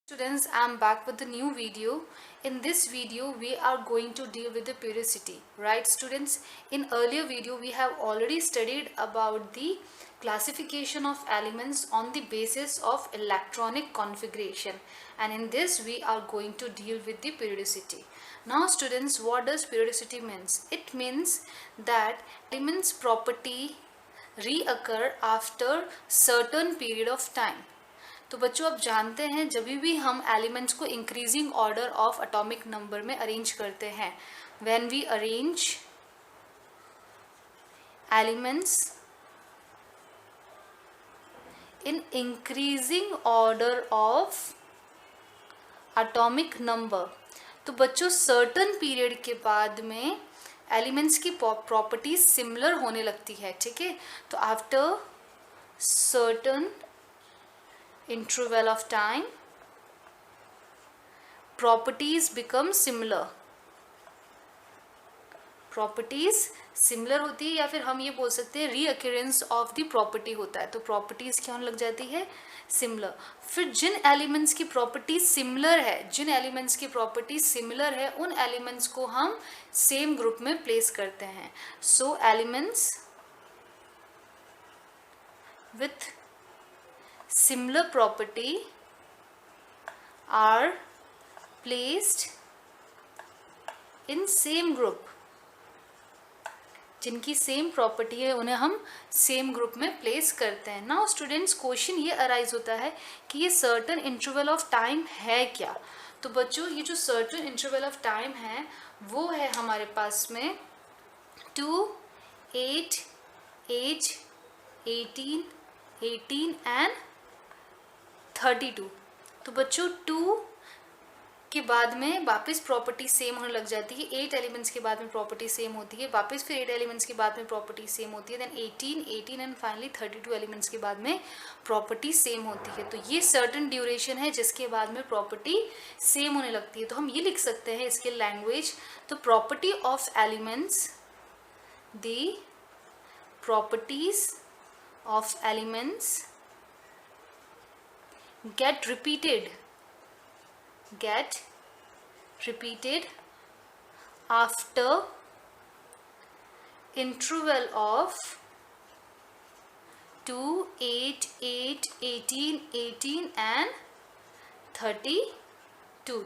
Students, I am back with a new video. In this video, we are going to deal with the periodicity. Right, students? In earlier video, we have already studied about the classification of elements on the basis of electronic configuration. And in this, we are going to deal with the periodicity. Now, students, what does periodicity means? It means that elements property reoccur after certain period of time. तो बच्चों आप जानते हैं जब भी हम elements को increasing order of atomic number में अरेंज करते हैं, when we arrange elements in increasing order of atomic number, तो बच्चों सर्टन पीरियड के बाद में एलिमेंट्स की प्रॉपर्टीज सिमिलर होने लगती है. ठीक है, तो after certain interval of time properties become similar. Properties similar होती है या फिर हम ये बोल सकते हैं रीअक्रेंस ऑफ द प्रॉपर्टी होता है, तो प्रॉपर्टीज क्या होने लग जाती है, सिमिलर. फिर जिन एलिमेंट्स की प्रॉपर्टी सिमिलर है, उन एलिमेंट्स को हम सेम ग्रुप में प्लेस करते हैं. So elements with similar property are placed in same group. जिनकी सेम प्रॉपर्टी है उन्हें हम सेम ग्रुप में प्लेस करते हैं. नाउ स्टूडेंट्स, क्वेश्चन ये अराइज होता है कि ये सर्टन इंटरवल ऑफ टाइम है क्या. तो बच्चों, ये जो सर्टन इंटरवल ऑफ टाइम है वो है हमारे पास में 2, 8, 8, 18 एंड 32. तो बच्चों 2 के बाद में वापस प्रॉपर्टी सेम होने लग जाती है. 8 एलिमेंट्स के बाद में प्रॉपर्टी सेम होती है, वापस फिर 8 एलिमेंट्स के बाद में प्रॉपर्टी सेम होती है, देन 18 एंड फाइनली 32 एलिमेंट्स के बाद में प्रॉपर्टी सेम होती है. तो ये सर्टन ड्यूरेशन है जिसके बाद में प्रॉपर्टी सेम होने लगती है. तो हम ये लिख सकते हैं इसके लैंग्वेज, तो property of elements, the properties of elements get repeated after interval of 2, 8, 8, 18 and 32.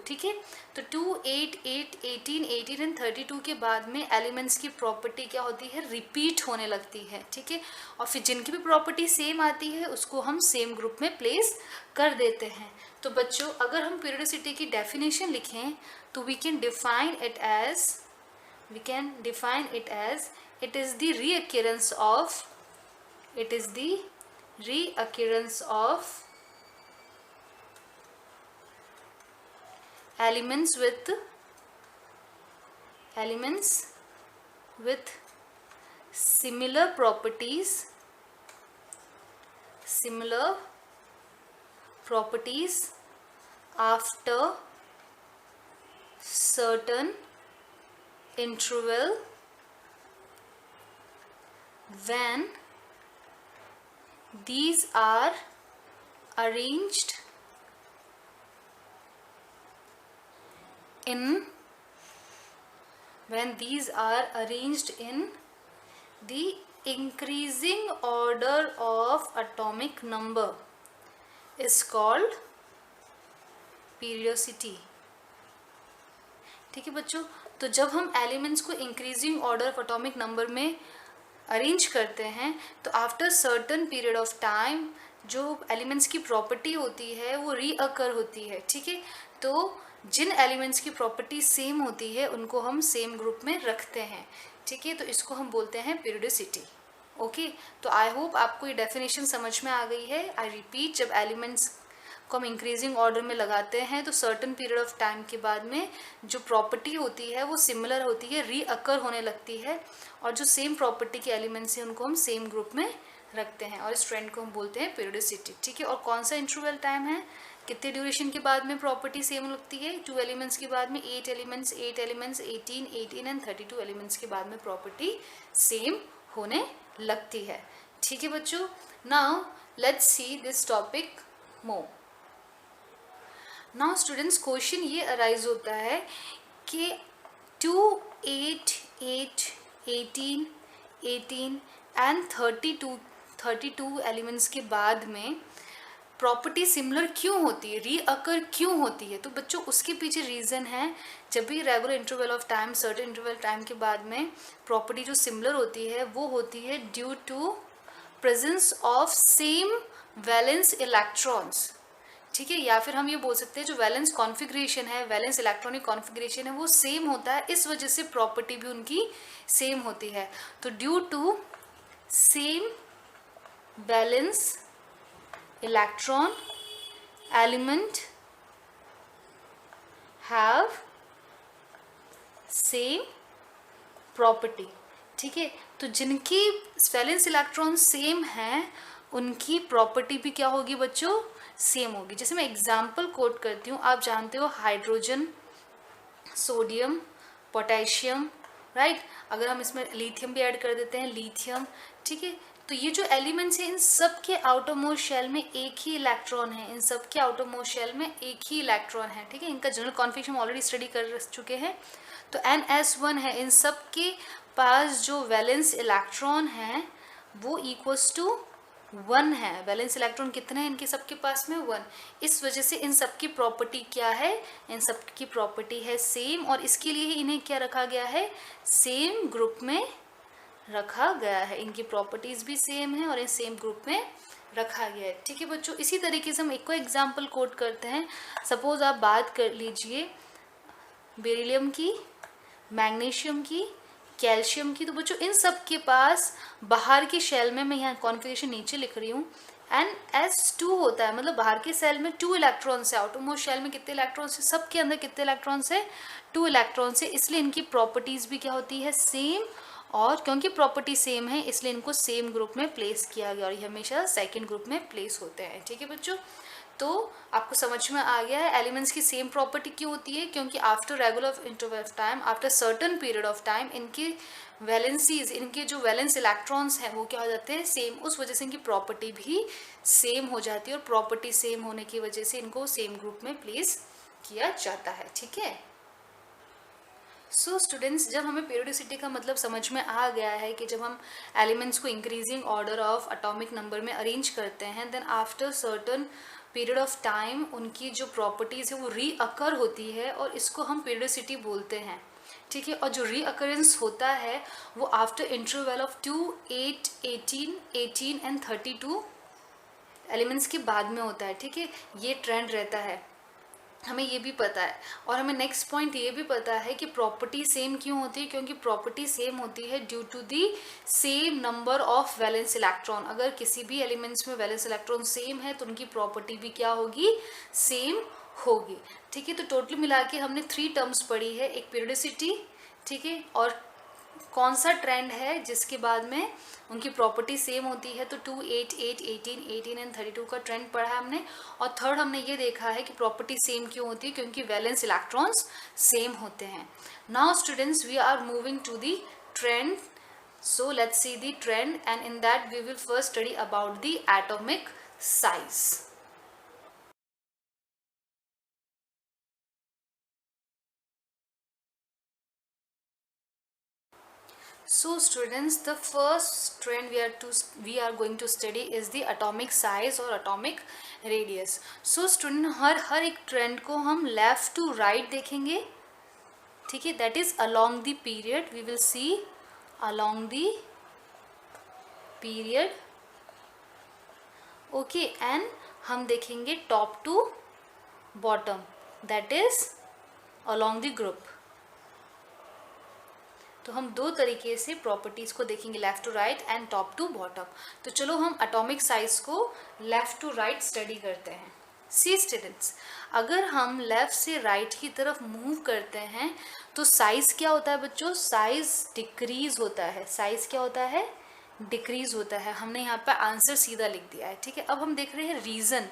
ठीक है, तो 2, 8, 8, 18 एंड 32 के बाद में एलिमेंट्स की प्रॉपर्टी क्या होती है, रिपीट होने लगती है. ठीक है, और फिर जिनकी भी प्रॉपर्टी सेम आती है उसको हम सेम ग्रुप में प्लेस कर देते हैं. तो बच्चों, अगर हम पीरियोडिसिटी की डेफिनेशन लिखें तो we can define it as it is the recurrence of elements with similar properties after certain interval when these are arranged in the increasing order of atomic number is called periodicity. ठीक है बच्चों, तो जब हम elements को increasing order of atomic number में arrange करते हैं तो after certain period of time जो एलिमेंट्स की प्रॉपर्टी होती है वो रीअकर होती है. ठीक है, तो जिन एलिमेंट्स की प्रॉपर्टी सेम होती है उनको हम सेम ग्रुप में रखते हैं. ठीक है, तो इसको हम बोलते हैं पीरियोडिसिटी. ओके, तो आई होप आपको ये डेफिनेशन समझ में आ गई है. आई रिपीट, जब एलिमेंट्स को हम इंक्रीजिंग ऑर्डर में लगाते हैं तो सर्टन पीरियड ऑफ टाइम के बाद में जो प्रॉपर्टी होती है वो सिमिलर होती है, रीअकर होने लगती है, और जो सेम प्रॉपर्टी के एलिमेंट्स हैं उनको हम सेम ग्रुप में रखते हैं, और इस ट्रेंड को हम बोलते हैं पीरियोडिसिटी. ठीक है, और कौन सा इंटरवल टाइम है, कितने ड्यूरेशन के बाद में प्रॉपर्टी सेम लगती है, 2 एलिमेंट्स के बाद में 8 एलिमेंट्स, 18 एंड 32 एलिमेंट्स के बाद में प्रॉपर्टी सेम होने लगती है. ठीक है बच्चों, now let's see this topic more. Now students question ये अराइज होता है कि 2, 8, 8, 18, 18 एंड 32 एलिमेंट्स के बाद में प्रॉपर्टी सिमिलर क्यों होती है, रीअकर क्यों होती है। तो बच्चों उसके पीछे रीज़न है, जब भी regular interval of time, certain interval time के बाद में प्रॉपर्टी जो सिमिलर होती है वो होती है due to presence of same valence electrons, ठीक है। या फिर हम ये बोल सकते हैं जो वैलेंस कॉन्फ़िगरेशन है, वैलेंस इलेक्ट्रॉनिक कॉन्फ़िगरेशन है वो सेम होता है, इस वजह से प्रॉपर्टी भी उनकी सेम होती है। तो due to same valence electron element have same property, ठीक है। तो जिनकी वैलेंस इलेक्ट्रॉन सेम हैं उनकी प्रॉपर्टी भी क्या होगी बच्चों, सेम होगी। जैसे मैं एग्जांपल कोट करती हूँ, आप जानते हो हाइड्रोजन, सोडियम, पोटेशियम, राइट। अगर हम इसमें लिथियम भी ऐड कर देते हैं, लिथियम, ठीक है। तो ये जो एलिमेंट्स हैं इन सब के आउटरमोस्ट शेल में एक ही इलेक्ट्रॉन है, इन सब के आउटरमोस्ट शेल में एक ही इलेक्ट्रॉन है, ठीक है। इनका जनरल कॉन्फिगरेशन हम ऑलरेडी स्टडी कर चुके हैं। तो NS1 है, इन सब के पास जो वैलेंस इलेक्ट्रॉन है वो इक्वल्स टू 1 है। वैलेंस इलेक्ट्रॉन कितने हैं इनके सबके पास में, 1। इस वजह से इन सब की प्रॉपर्टी क्या है, इन सब की प्रॉपर्टी है सेम, और इसके लिए इन्हें क्या रखा गया है, सेम ग्रुप में रखा गया है। इनकी प्रॉपर्टीज भी सेम है और इस सेम ग्रुप में रखा गया है, ठीक है बच्चों। इसी तरीके से हम एक को एग्जाम्पल कोट करते हैं। सपोज आप बात कर लीजिए बेरिलियम की, मैग्नीशियम की, कैल्शियम की। तो बच्चों इन सब के पास बाहर के शेल में, मैं यहाँ कॉन्फ़िगरेशन नीचे लिख रही हूँ, NS2 होता है, मतलब बाहर के सेल में 2 इलेक्ट्रॉन्स है। आउटरमोस्ट शेल में कितने इलेक्ट्रॉन्स है, सबके अंदर कितने इलेक्ट्रॉन्स है, 2 इलेक्ट्रॉन्स है। इसलिए इनकी प्रॉपर्टीज भी क्या होती है, सेम, और क्योंकि प्रॉपर्टी सेम है इसलिए इनको सेम ग्रुप में प्लेस किया गया और ये हमेशा सेकंड ग्रुप में प्लेस होते हैं, ठीक है बच्चों। तो आपको समझ में आ गया है एलिमेंट्स की सेम प्रॉपर्टी क्यों होती है, क्योंकि after regular interval of time, after certain period of time, इनकी वैलेंसीज, इनके जो वैलेंस इलेक्ट्रॉन्स हैं वो क्या हो जाते हैं, सेम। उस वजह से इनकी प्रॉपर्टी भी सेम हो जाती है और प्रॉपर्टी सेम होने की वजह से इनको सेम ग्रुप में प्लेस किया जाता है, ठीक है। सो स्टूडेंट्स, जब हमें पीरियोडिसिटी का मतलब समझ में आ गया है कि जब हम एलिमेंट्स को increasing order of atomic number में अरेंज करते हैं, then after certain period of time उनकी जो प्रॉपर्टीज़ है वो रीअकर होती है और इसको हम पीरियोडिसिटी बोलते हैं, ठीक है। और जो रीअकरेंस होता है वो after interval of 2, 8, 18, 18 and 32 elements के बाद में होता है, ठीक है। ये ट्रेंड रहता है, हमें ये भी पता है। और हमें नेक्स्ट पॉइंट ये भी पता है कि प्रॉपर्टी सेम क्यों होती है, क्योंकि प्रॉपर्टी सेम होती है due to the same number of valence electron. अगर किसी भी एलिमेंट्स में वैलेंस इलेक्ट्रॉन सेम है तो उनकी प्रॉपर्टी भी क्या होगी, सेम होगी, ठीक है। तो टोटल मिला के हमने 3 टर्म्स पढ़ी है, एक पीरियोडिसिटी, ठीक है, और कौन सा ट्रेंड है जिसके बाद में उनकी प्रॉपर्टी सेम होती है, तो 2, 8, 8, 18, 18 एंड 32 का ट्रेंड पढ़ा हमने। और थर्ड हमने ये देखा है कि प्रॉपर्टी सेम क्यों होती है, क्योंकि वैलेंस इलेक्ट्रॉन्स सेम होते हैं। Now students, we are moving to the trend, so let's see the trend, and in that we will first study about the atomic size. So students, the first trend we are going to study is the atomic size or atomic radius. So student, हर एक trend को हम left to right देखेंगे, ठीक है। That is along the period, we will see along the period, okay, and हम देखेंगे top to bottom, that is along the group। तो हम 2 तरीके से प्रॉपर्टीज़ को देखेंगे, left to right and top to bottom. तो चलो हम एटॉमिक साइज को लेफ़्ट टू राइट स्टडी करते हैं। सी स्टूडेंट्स, अगर हम लेफ़्ट से राइट की तरफ मूव करते हैं तो साइज़ क्या होता है बच्चों, साइज़ डिक्रीज़ होता है। साइज़ क्या होता है, डिक्रीज़ होता है। हमने यहाँ पे आंसर सीधा लिख दिया है, ठीक है। अब हम देख रहे हैं रीज़न,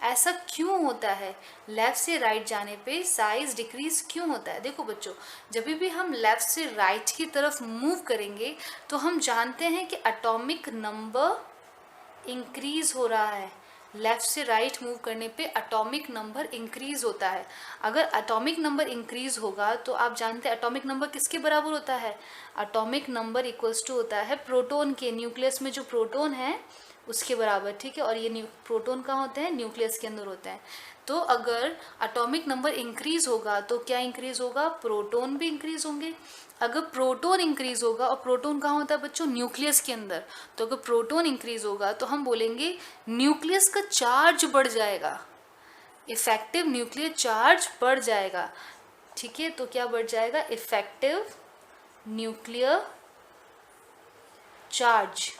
ऐसा क्यों होता है, लेफ़्ट से राइट जाने पे साइज़ डिक्रीज़ क्यों होता है। देखो बच्चों, जब भी हम लेफ़्ट से राइट की तरफ मूव करेंगे तो हम जानते हैं कि एटॉमिक नंबर इंक्रीज़ हो रहा है, लेफ्ट से राइट मूव करने पे एटॉमिक नंबर इंक्रीज होता है। अगर एटॉमिक नंबर इंक्रीज होगा तो आप जानते हैं एटॉमिक नंबर किसके बराबर होता है? एटॉमिक नंबर इक्वल्स टू होता है प्रोटॉन के, न्यूक्लियस में जो प्रोटॉन है उसके बराबर, ठीक है। और ये प्रोटॉन कहाँ होते हैं? न्यूक्लियस के अंदर होते हैं। तो अगर एटॉमिक नंबर इंक्रीज होगा तो क्या इंक्रीज होगा? प्रोटॉन भी इंक्रीज होंगे। अगर प्रोटॉन इंक्रीज होगा, और प्रोटॉन कहाँ होता है बच्चों? न्यूक्लियस के अंदर। तो अगर प्रोटॉन इंक्रीज होगा तो हम बोलेंगे न्यूक्लियस का चार्ज बढ़ जाएगा, इफेक्टिव न्यूक्लियर चार्ज बढ़ जाएगा, ठीक है। तो क्या बढ़ जाएगा? Effective nuclear charge.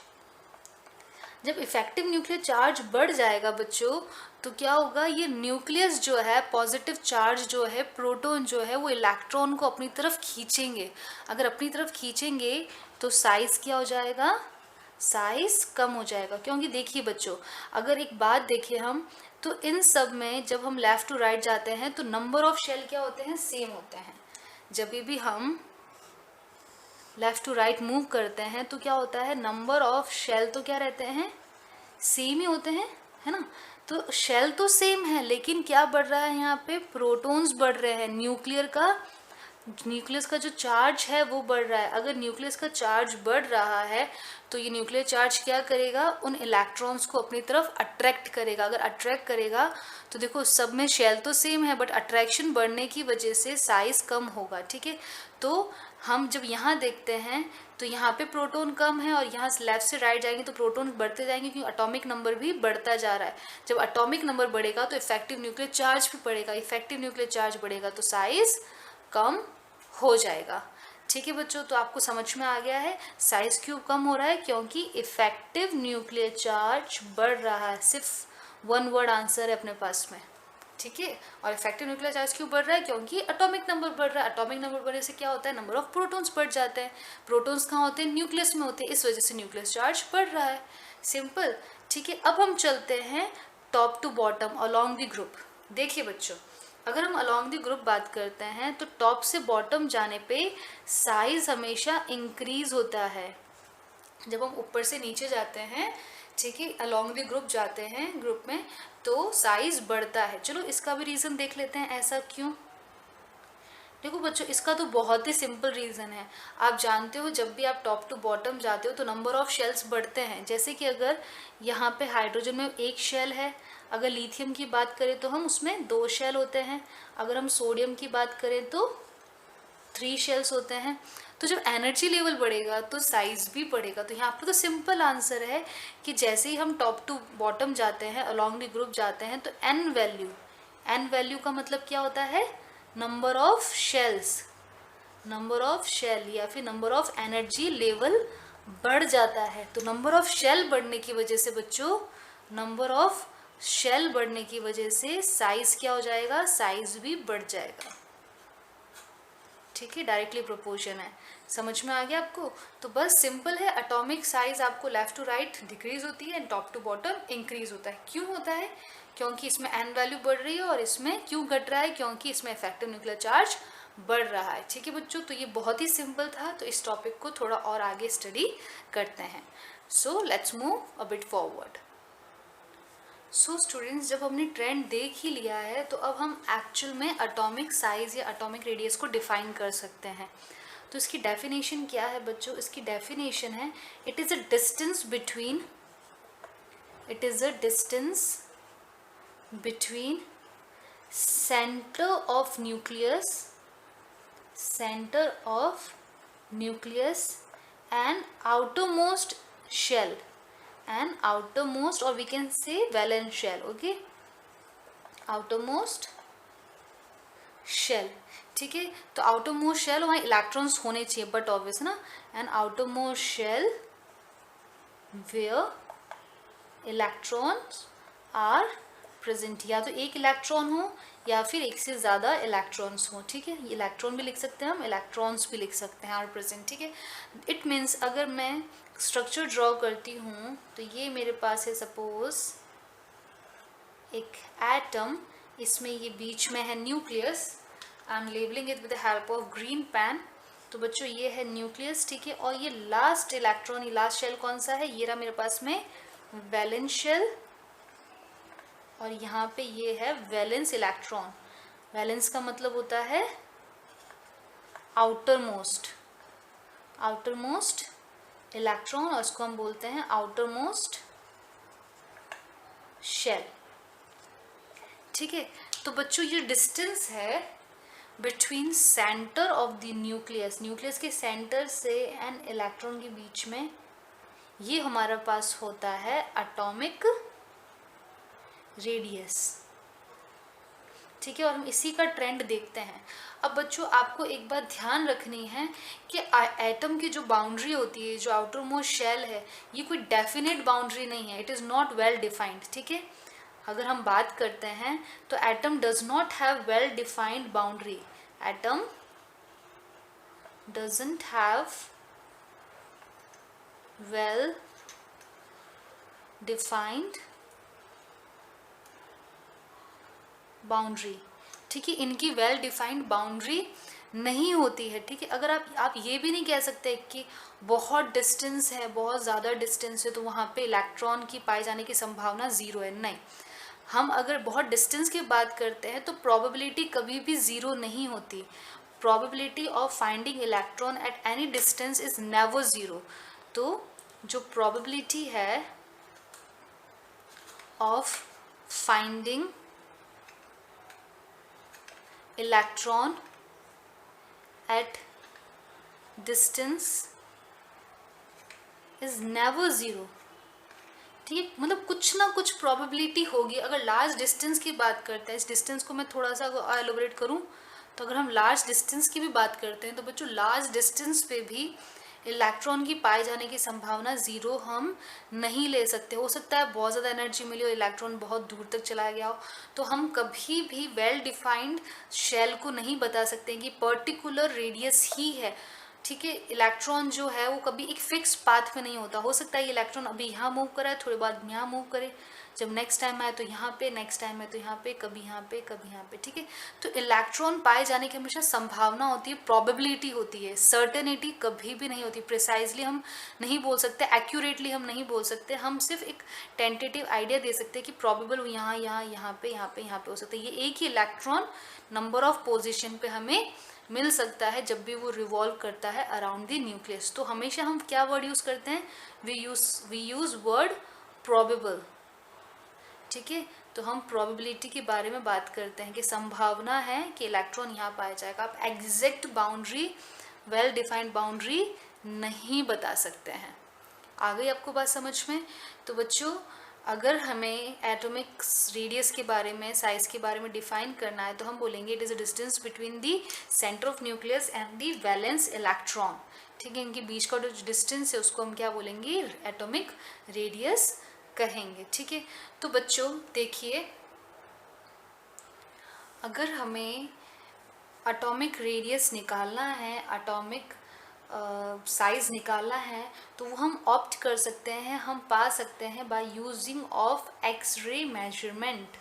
जब इफेक्टिव न्यूक्लियर चार्ज बढ़ जाएगा बच्चों तो क्या होगा? ये न्यूक्लियस जो है, पॉजिटिव चार्ज जो है, प्रोटॉन जो है, वो इलेक्ट्रॉन को अपनी तरफ खींचेंगे। अगर अपनी तरफ खींचेंगे तो साइज क्या हो जाएगा? साइज कम हो जाएगा। क्योंकि देखिए बच्चों, अगर एक बात देखिए हम, तो इन सब में जब हम लेफ्ट टू राइट जाते हैं तो नंबर ऑफ शेल क्या होते हैं? सेम होते हैं। जब भी हम लेफ्ट टू राइट मूव करते हैं तो क्या होता है? नंबर ऑफ शेल तो क्या रहते हैं? सेम ही होते हैं, है ना। तो शेल तो सेम है, लेकिन क्या बढ़ रहा है यहाँ पे? प्रोटॉन्स बढ़ रहे हैं। न्यूक्लियस का जो चार्ज है वो बढ़ रहा है। अगर न्यूक्लियस का चार्ज बढ़ रहा है तो ये न्यूक्लियर चार्ज क्या करेगा? उन इलेक्ट्रॉन्स को अपनी तरफ अट्रैक्ट करेगा। अगर अट्रैक्ट करेगा तो देखो सब में शेल तो सेम है, बट अट्रैक्शन बढ़ने की वजह से साइज कम होगा, ठीक है। तो हम जब यहाँ देखते हैं तो यहाँ पे प्रोटॉन कम है, और यहाँ से लेफ्ट से राइट जाएंगे तो प्रोटॉन बढ़ते जाएंगे, क्योंकि एटॉमिक नंबर भी बढ़ता जा रहा है। जब एटॉमिक नंबर बढ़ेगा तो इफेक्टिव न्यूक्लियर चार्ज भी बढ़ेगा। इफेक्टिव न्यूक्लियर चार्ज बढ़ेगा तो साइज कम हो जाएगा, ठीक है बच्चों। तो आपको समझ में आ गया है साइज क्यों कम हो रहा है? क्योंकि इफेक्टिव न्यूक्लियर चार्ज बढ़ रहा है। सिर्फ वन वर्ड आंसर है अपने पास में, ठीक है। और इफेक्टिव न्यूक्लियर चार्ज क्यों बढ़ रहा है? क्योंकि एटॉमिक नंबर बढ़ रहा है। एटॉमिक नंबर बढ़ने से क्या होता है? नंबर ऑफ प्रोटॉन्स बढ़ जाते हैं। प्रोटॉन्स कहाँ होते हैं? न्यूक्लियस में होते हैं। इस वजह से न्यूक्लियर चार्ज बढ़ रहा है। सिंपल, ठीक है। अब हम चलते हैं top to bottom along the group. देखिए बच्चों, अगर हम अलोंग द ग्रुप बात करते हैं तो टॉप से बॉटम जाने पे साइज हमेशा इंक्रीज होता है। जब हम ऊपर से नीचे जाते हैं, ठीक है, अलोंग द ग्रुप जाते हैं ग्रुप में, तो साइज बढ़ता है। चलो इसका भी रीज़न देख लेते हैं, ऐसा क्यों। देखो बच्चों, इसका तो बहुत ही सिंपल रीज़न है। आप जानते हो जब भी आप टॉप टू बॉटम जाते हो तो नंबर ऑफ शेल्स बढ़ते हैं। जैसे कि अगर यहाँ पे हाइड्रोजन में एक शेल है, अगर लिथियम की बात करें तो हम उसमें 2 शेल होते हैं, अगर हम सोडियम की बात करें तो 3 शेल्स होते हैं। तो जब एनर्जी लेवल बढ़ेगा तो साइज भी बढ़ेगा। तो यहाँ पर तो सिंपल आंसर है कि जैसे ही हम टॉप टू बॉटम जाते हैं, अलोंग द ग्रुप जाते हैं, तो एन वैल्यू का मतलब क्या होता है? Number of shells, number of shell या फिर नंबर ऑफ एनर्जी लेवल बढ़ जाता है। तो नंबर ऑफ शेल बढ़ने की वजह से बच्चों, नंबर ऑफ शेल बढ़ने की वजह से साइज क्या हो जाएगा? साइज भी बढ़ जाएगा, ठीक है। डायरेक्टली प्रोपोर्शन है। समझ में आ गया आपको? तो बस सिंपल है, एटॉमिक साइज आपको लेफ्ट टू राइट डिक्रीज होती है and top to bottom increase होता है। क्यों होता है? क्योंकि इसमें एन वैल्यू बढ़ रही है, और इसमें क्यों घट रहा है? क्योंकि इसमें इफेक्टिव न्यूक्लियर चार्ज बढ़ रहा है, ठीक है बच्चों। तो ये बहुत ही सिंपल था। तो इस टॉपिक को थोड़ा और आगे स्टडी करते हैं। So let's move a bit forward. So students, जब हमने ट्रेंड देख ही लिया है तो अब हम एक्चुअल में एटॉमिक साइज या एटॉमिक रेडियस को डिफाइन कर सकते हैं। तो इसकी डेफिनेशन क्या है बच्चों? इसकी डेफिनेशन है, it is a distance between centre of nucleus and outermost shell, and outermost, or we can say valence shell, okay, outermost shell, ठीक है। तो outermost shell वहाँ इलेक्ट्रॉन्स होने चाहिए, बट ऑब्वियस ना, and outermost shell where electrons are present. या तो एक इलेक्ट्रॉन हो या फिर एक से ज़्यादा इलेक्ट्रॉन्स हो, ठीक है। इलेक्ट्रॉन भी लिख सकते हैं हम, इलेक्ट्रॉन्स भी लिख सकते हैं, आर प्रेजेंट, ठीक है। इट मीन्स अगर मैं स्ट्रक्चर ड्रॉ करती हूँ तो ये मेरे पास है सपोज एक एटम, इसमें ये बीच में है nucleus, I am labelling it with the help of green pen. तो बच्चों ये है न्यूक्लियस, ठीक है। और ये लास्ट इलेक्ट्रॉन, ये लास्ट शेल कौन सा है? ये रहा मेरे पास में वैलेंस शेल, और यहाँ पे ये है वैलेंस इलेक्ट्रॉन। वैलेंस का मतलब होता है आउटर मोस्ट इलेक्ट्रॉन, और उसको हम बोलते हैं आउटर मोस्ट शेल। ठीक है, तो बच्चों ये डिस्टेंस है between centre of the nucleus के सेंटर से एंड इलेक्ट्रॉन के बीच में, ये हमारे पास होता है एटॉमिक रेडियस। ठीक है, और हम इसी का ट्रेंड देखते हैं। अब बच्चों आपको एक बात ध्यान रखनी है कि एटम की जो बाउंड्री होती है, जो आउटर मोस्ट शेल है, ये कोई डेफिनेट बाउंड्री नहीं है, it is not well defined. ठीक है, अगर हम बात करते हैं तो atom does not have well defined boundary. Atom doesn't have well defined boundary. ठीक है, इनकी वेल डिफाइंड बाउंड्री नहीं होती है। ठीक है, अगर आप ये भी नहीं कह सकते कि बहुत डिस्टेंस है, बहुत ज़्यादा डिस्टेंस है तो वहाँ पे इलेक्ट्रॉन की पाए जाने की संभावना ज़ीरो है, नहीं। हम अगर बहुत डिस्टेंस की बात करते हैं तो प्रोबेबिलिटी कभी भी ज़ीरो नहीं होती। Probability of finding electron at any distance is never zero. तो जो प्रोबेबिलिटी है of finding electron at distance is never zero. ठीक है, मतलब कुछ ना कुछ प्रोबेबिलिटी होगी। अगर लार्ज डिस्टेंस की बात करते हैं, इस डिस्टेंस को मैं थोड़ा सा एलोबरेट करूं, तो अगर हम लार्ज डिस्टेंस की भी बात करते हैं तो बच्चों लार्ज डिस्टेंस पे भी इलेक्ट्रॉन की पाए जाने की संभावना ज़ीरो हम नहीं ले सकते। हो सकता है बहुत ज़्यादा एनर्जी मिली हो, इलेक्ट्रॉन बहुत दूर तक चला गया हो, तो हम कभी भी वेल डिफाइंड शेल को नहीं बता सकते कि पर्टिकुलर रेडियस ही है। ठीक है, इलेक्ट्रॉन जो है वो कभी एक फिक्स पाथ में नहीं होता। हो सकता है ये इलेक्ट्रॉन अभी यहाँ मूव करे, थोड़ी बाद यहाँ मूव करे, जब नेक्स्ट टाइम आए तो यहाँ पे, नेक्स्ट टाइम आए तो यहाँ पे, कभी यहाँ पे, कभी यहाँ पे। ठीक है, तो इलेक्ट्रॉन पाए जाने की हमेशा संभावना होती है, प्रोबेबिलिटी होती है, सर्टेनिटी कभी भी नहीं होती। प्रिसाइजली हम नहीं बोल सकते, एक्यूरेटली हम नहीं बोल सकते, हम सिर्फ एक टेंटेटिव आइडिया दे सकते हैं कि प्रोबेबल यहाँ यहाँ यहाँ पे यहाँ पे यहाँ पे हो सकता है। ये एक ही इलेक्ट्रॉन नंबर ऑफ पोजिशन पे हमें मिल सकता है जब भी वो रिवॉल्व करता है अराउंड द न्यूक्लियस। तो हमेशा हम क्या वर्ड यूज़ करते हैं, वी यूज़ वर्ड प्रोबेबल। ठीक है, तो हम प्रोबेबिलिटी के बारे में बात करते हैं कि संभावना है कि इलेक्ट्रॉन यहाँ पाया जाएगा। आप exact boundary, well defined boundary नहीं बता सकते हैं। आ गई आपको बात समझ में? तो बच्चों अगर हमें एटॉमिक रेडियस के बारे में, साइज के बारे में डिफाइन करना है तो हम बोलेंगे it is a distance between the centre of nucleus and the valence electron. ठीक है, इनके बीच का जो डिस्टेंस है उसको हम क्या बोलेंगे, एटॉमिक रेडियस कहेंगे। ठीक है, तो बच्चों देखिए, अगर हमें एटॉमिक रेडियस निकालना है, एटॉमिक साइज निकालना है, तो वो हम ऑप्ट कर सकते हैं, हम पा सकते हैं by using of X-ray measurement.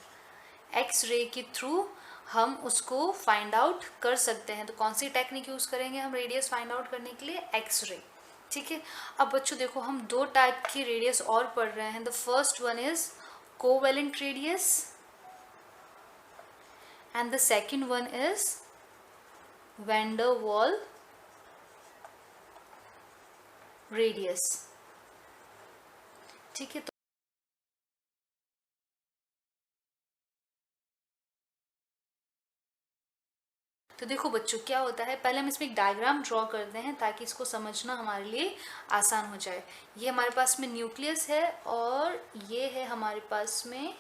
X-ray के थ्रू हम उसको फाइंड आउट कर सकते हैं। तो कौन सी टेक्निक यूज़ करेंगे हम रेडियस फाइंड आउट करने के लिए, एक्स-रे। ठीक है, अब बच्चों देखो हम दो टाइप की रेडियस और पढ़ रहे हैं। The first one is covalent radius and the second one is van der Waals radius. ठीक है, तो देखो बच्चों क्या होता है, पहले हम इसमें एक डायग्राम ड्रॉ करते हैं ताकि इसको समझना हमारे लिए आसान हो जाए। ये हमारे पास में न्यूक्लियस है और ये है हमारे पास में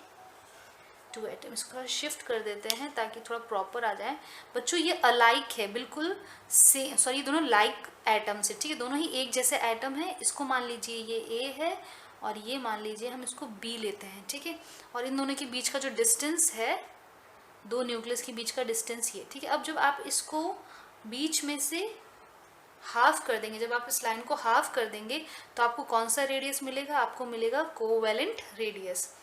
टू एटम। इसको थोड़ा शिफ्ट कर देते हैं ताकि थोड़ा प्रॉपर आ जाए। बच्चों ये अलाइक है, बिल्कुल से सॉरी दोनों लाइक एटम से। ठीक है, दोनों ही एक जैसे एटम है। इसको मान लीजिए ये ए है और ये मान लीजिए हम इसको बी लेते हैं। ठीक है, और इन दोनों के बीच का जो डिस्टेंस है, दो न्यूक्लियस के बीच का डिस्टेंस ये। ठीक है, अब जब आप इसको बीच में से हाफ कर देंगे, जब आप इस लाइन को हाफ कर देंगे तो आपको कौन सा रेडियस मिलेगा, आपको मिलेगा कोवेलेंट रेडियस।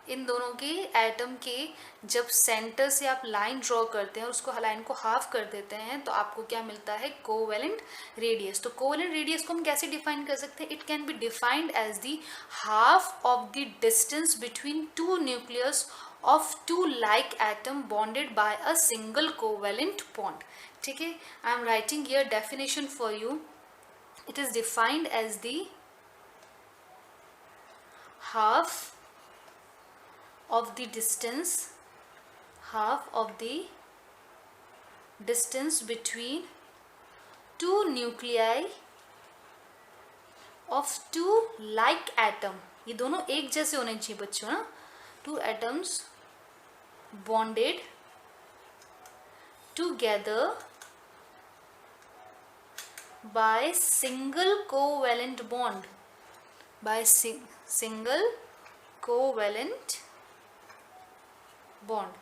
इन दोनों के एटम के जब सेंटर से आप लाइन ड्रॉ करते हैं और उसको लाइन को हाफ कर देते हैं तो आपको क्या मिलता है, कोवेलेंट रेडियस। तो कोवेलेंट रेडियस को हम कैसे डिफाइन कर सकते हैं, it can be defined as the half of the distance between two nucleus of two like atom bonded by a single covalent bond. ठीक है, I am writing here definition for you. It is defined as the half of the distance between two nuclei of two like atom. ये दोनों एक जैसे होने चाहिए बच्चों ना. Two atoms bonded together by single covalent bond. By single covalent bond.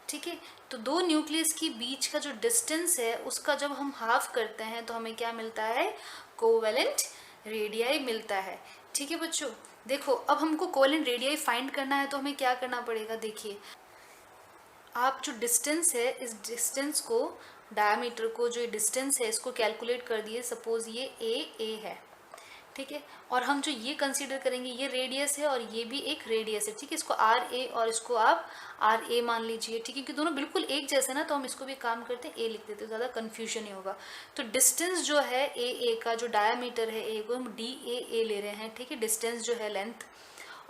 ठीक है, तो दो न्यूक्लियस के बीच का जो डिस्टेंस है उसका जब हम हाफ करते हैं तो हमें क्या मिलता है? कोवेलेंट रेडियाई मिलता है. ठीक है बच्चों, देखो अब हमको कोवेलेंट रेडियाई फाइंड करना है तो हमें क्या करना पड़ेगा. देखिए आप जो डिस्टेंस है, इस डिस्टेंस को, डायमीटर को, जो डिस्टेंस है इसको कैलकुलेट कर दिए. सपोज ये ए है, ठीक है, और हम जो ये कंसीडर करेंगे ये रेडियस है और ये भी एक रेडियस है. ठीक है, इसको आर ए और इसको आप आर ए मान लीजिए. ठीक है, क्योंकि दोनों बिल्कुल एक जैसे ना, तो हम इसको भी काम करते हैं ए लिख देते हैं, ज़्यादा कन्फ्यूजन नहीं होगा. तो डिस्टेंस जो है ए का, जो डायमीटर है ए को हम डी ए ले रहे हैं. ठीक है, डिस्टेंस जो है लेंथ.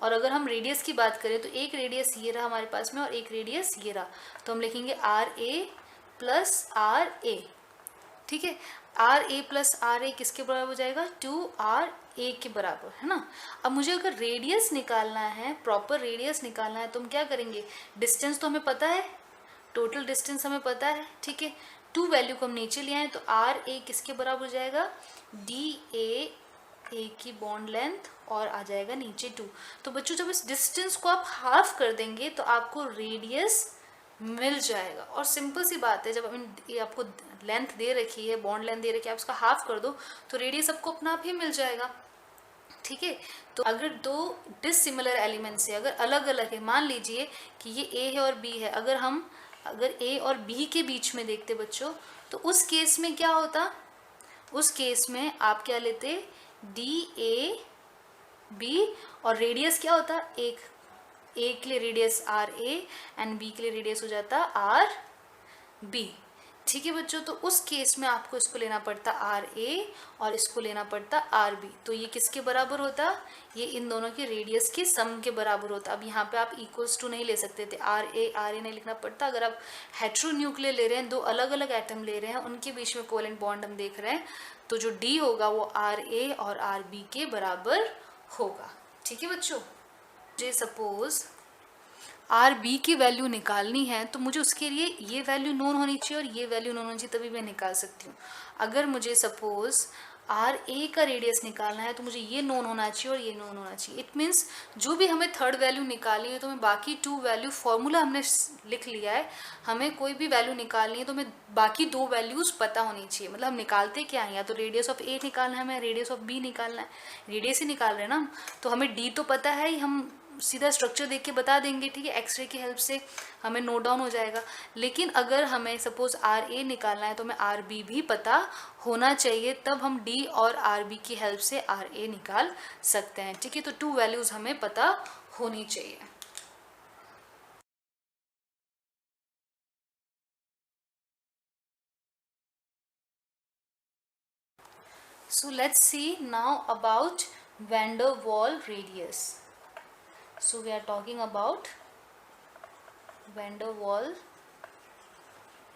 और अगर हम रेडियस की बात करें तो एक रेडियस ये रहा हमारे पास में और एक रेडियस ये रहा, तो हम लिखेंगे R A plus R A. ठीक है, R A plus R A किसके बराबर हो जाएगा? 2r a के बराबर, है ना. अब मुझे अगर रेडियस निकालना है, प्रॉपर रेडियस निकालना है, तो हम क्या करेंगे? डिस्टेंस तो हमें पता है, टोटल डिस्टेंस हमें पता है. ठीक है, 2 वैल्यू को हम नीचे ले आए तो आर ए किसके बराबर हो जाएगा? डी ए की बॉन्ड लेंथ और आ जाएगा नीचे 2. तो बच्चों जब इस डिस्टेंस को आप हाफ कर देंगे तो आपको रेडियस मिल जाएगा. और सिंपल सी बात है, जब ये आपको लेंथ दे रखी है, बॉन्ड लेंथ दे रखी है, आप उसका हाफ कर दो तो रेडियस आपको अपना आप ही मिल जाएगा. ठीक है, तो अगर दो डिसिमिलर एलिमेंट्स है, अगर अलग अलग है, मान लीजिए कि ये ए है और बी है, अगर ए और बी के बीच में देखते बच्चों, तो उस केस में क्या होता? उस केस में आप क्या लेते? डी ए बी, और रेडियस क्या होता? ए के लिए radius R A and B के लिए रेडियस हो जाता आर बी. ठीक है बच्चों, तो उस केस में आपको इसको लेना पड़ता आर ए और इसको लेना पड़ता आर बी. तो ये किसके बराबर होता? ये इन दोनों के रेडियस के सम के बराबर होता. अब यहाँ पे आप इक्वल्स टू नहीं ले सकते थे, आर ए नहीं लिखना पड़ता. अगर आप हेट्रोन्यूक्लियर ले रहे हैं, दो अलग अलग एटम ले रहे हैं, उनके बीच में कोवेलेंट बॉन्ड हम देख रहे हैं, तो जो डी होगा वो आर ए और आर बी के बराबर होगा. ठीक है बच्चों, मुझे सपोज आर बी की वैल्यू निकालनी है तो मुझे उसके लिए ये वैल्यू नोन होनी चाहिए और ये वैल्यू नोन होनी चाहिए, तभी मैं निकाल सकती हूँ. अगर मुझे सपोज आर ए का रेडियस निकालना है तो मुझे ये नोन होना चाहिए और ये नोन होना चाहिए. इट मीन्स जो भी हमें थर्ड वैल्यू निकालनी है तो हमें बाकी 2 वैल्यू, फॉर्मूला हमने लिख लिया है, हमें कोई भी वैल्यू निकालनी है तो हमें बाकी 2 वैल्यूज़ पता होनी चाहिए. मतलब हम निकालते क्या है, या तो रेडियस ऑफ ए निकालना है हमें, रेडियस ऑफ बी निकालना है. रेडियस ही निकाल रहे हैं ना हम, तो हमें डी तो पता है ही, हम सीधा स्ट्रक्चर देख के बता देंगे. ठीक है, एक्सरे की हेल्प से हमें नोट डाउन हो जाएगा. लेकिन अगर हमें सपोज आर ए निकालना है तो हमें आर बी भी पता होना चाहिए, तब हम डी और आर बी की हेल्प से आर ए निकाल सकते हैं. ठीक है, तो 2 वैल्यूज हमें पता होनी चाहिए. So let's see now about van der Waal radius. So we are talking about van der Waal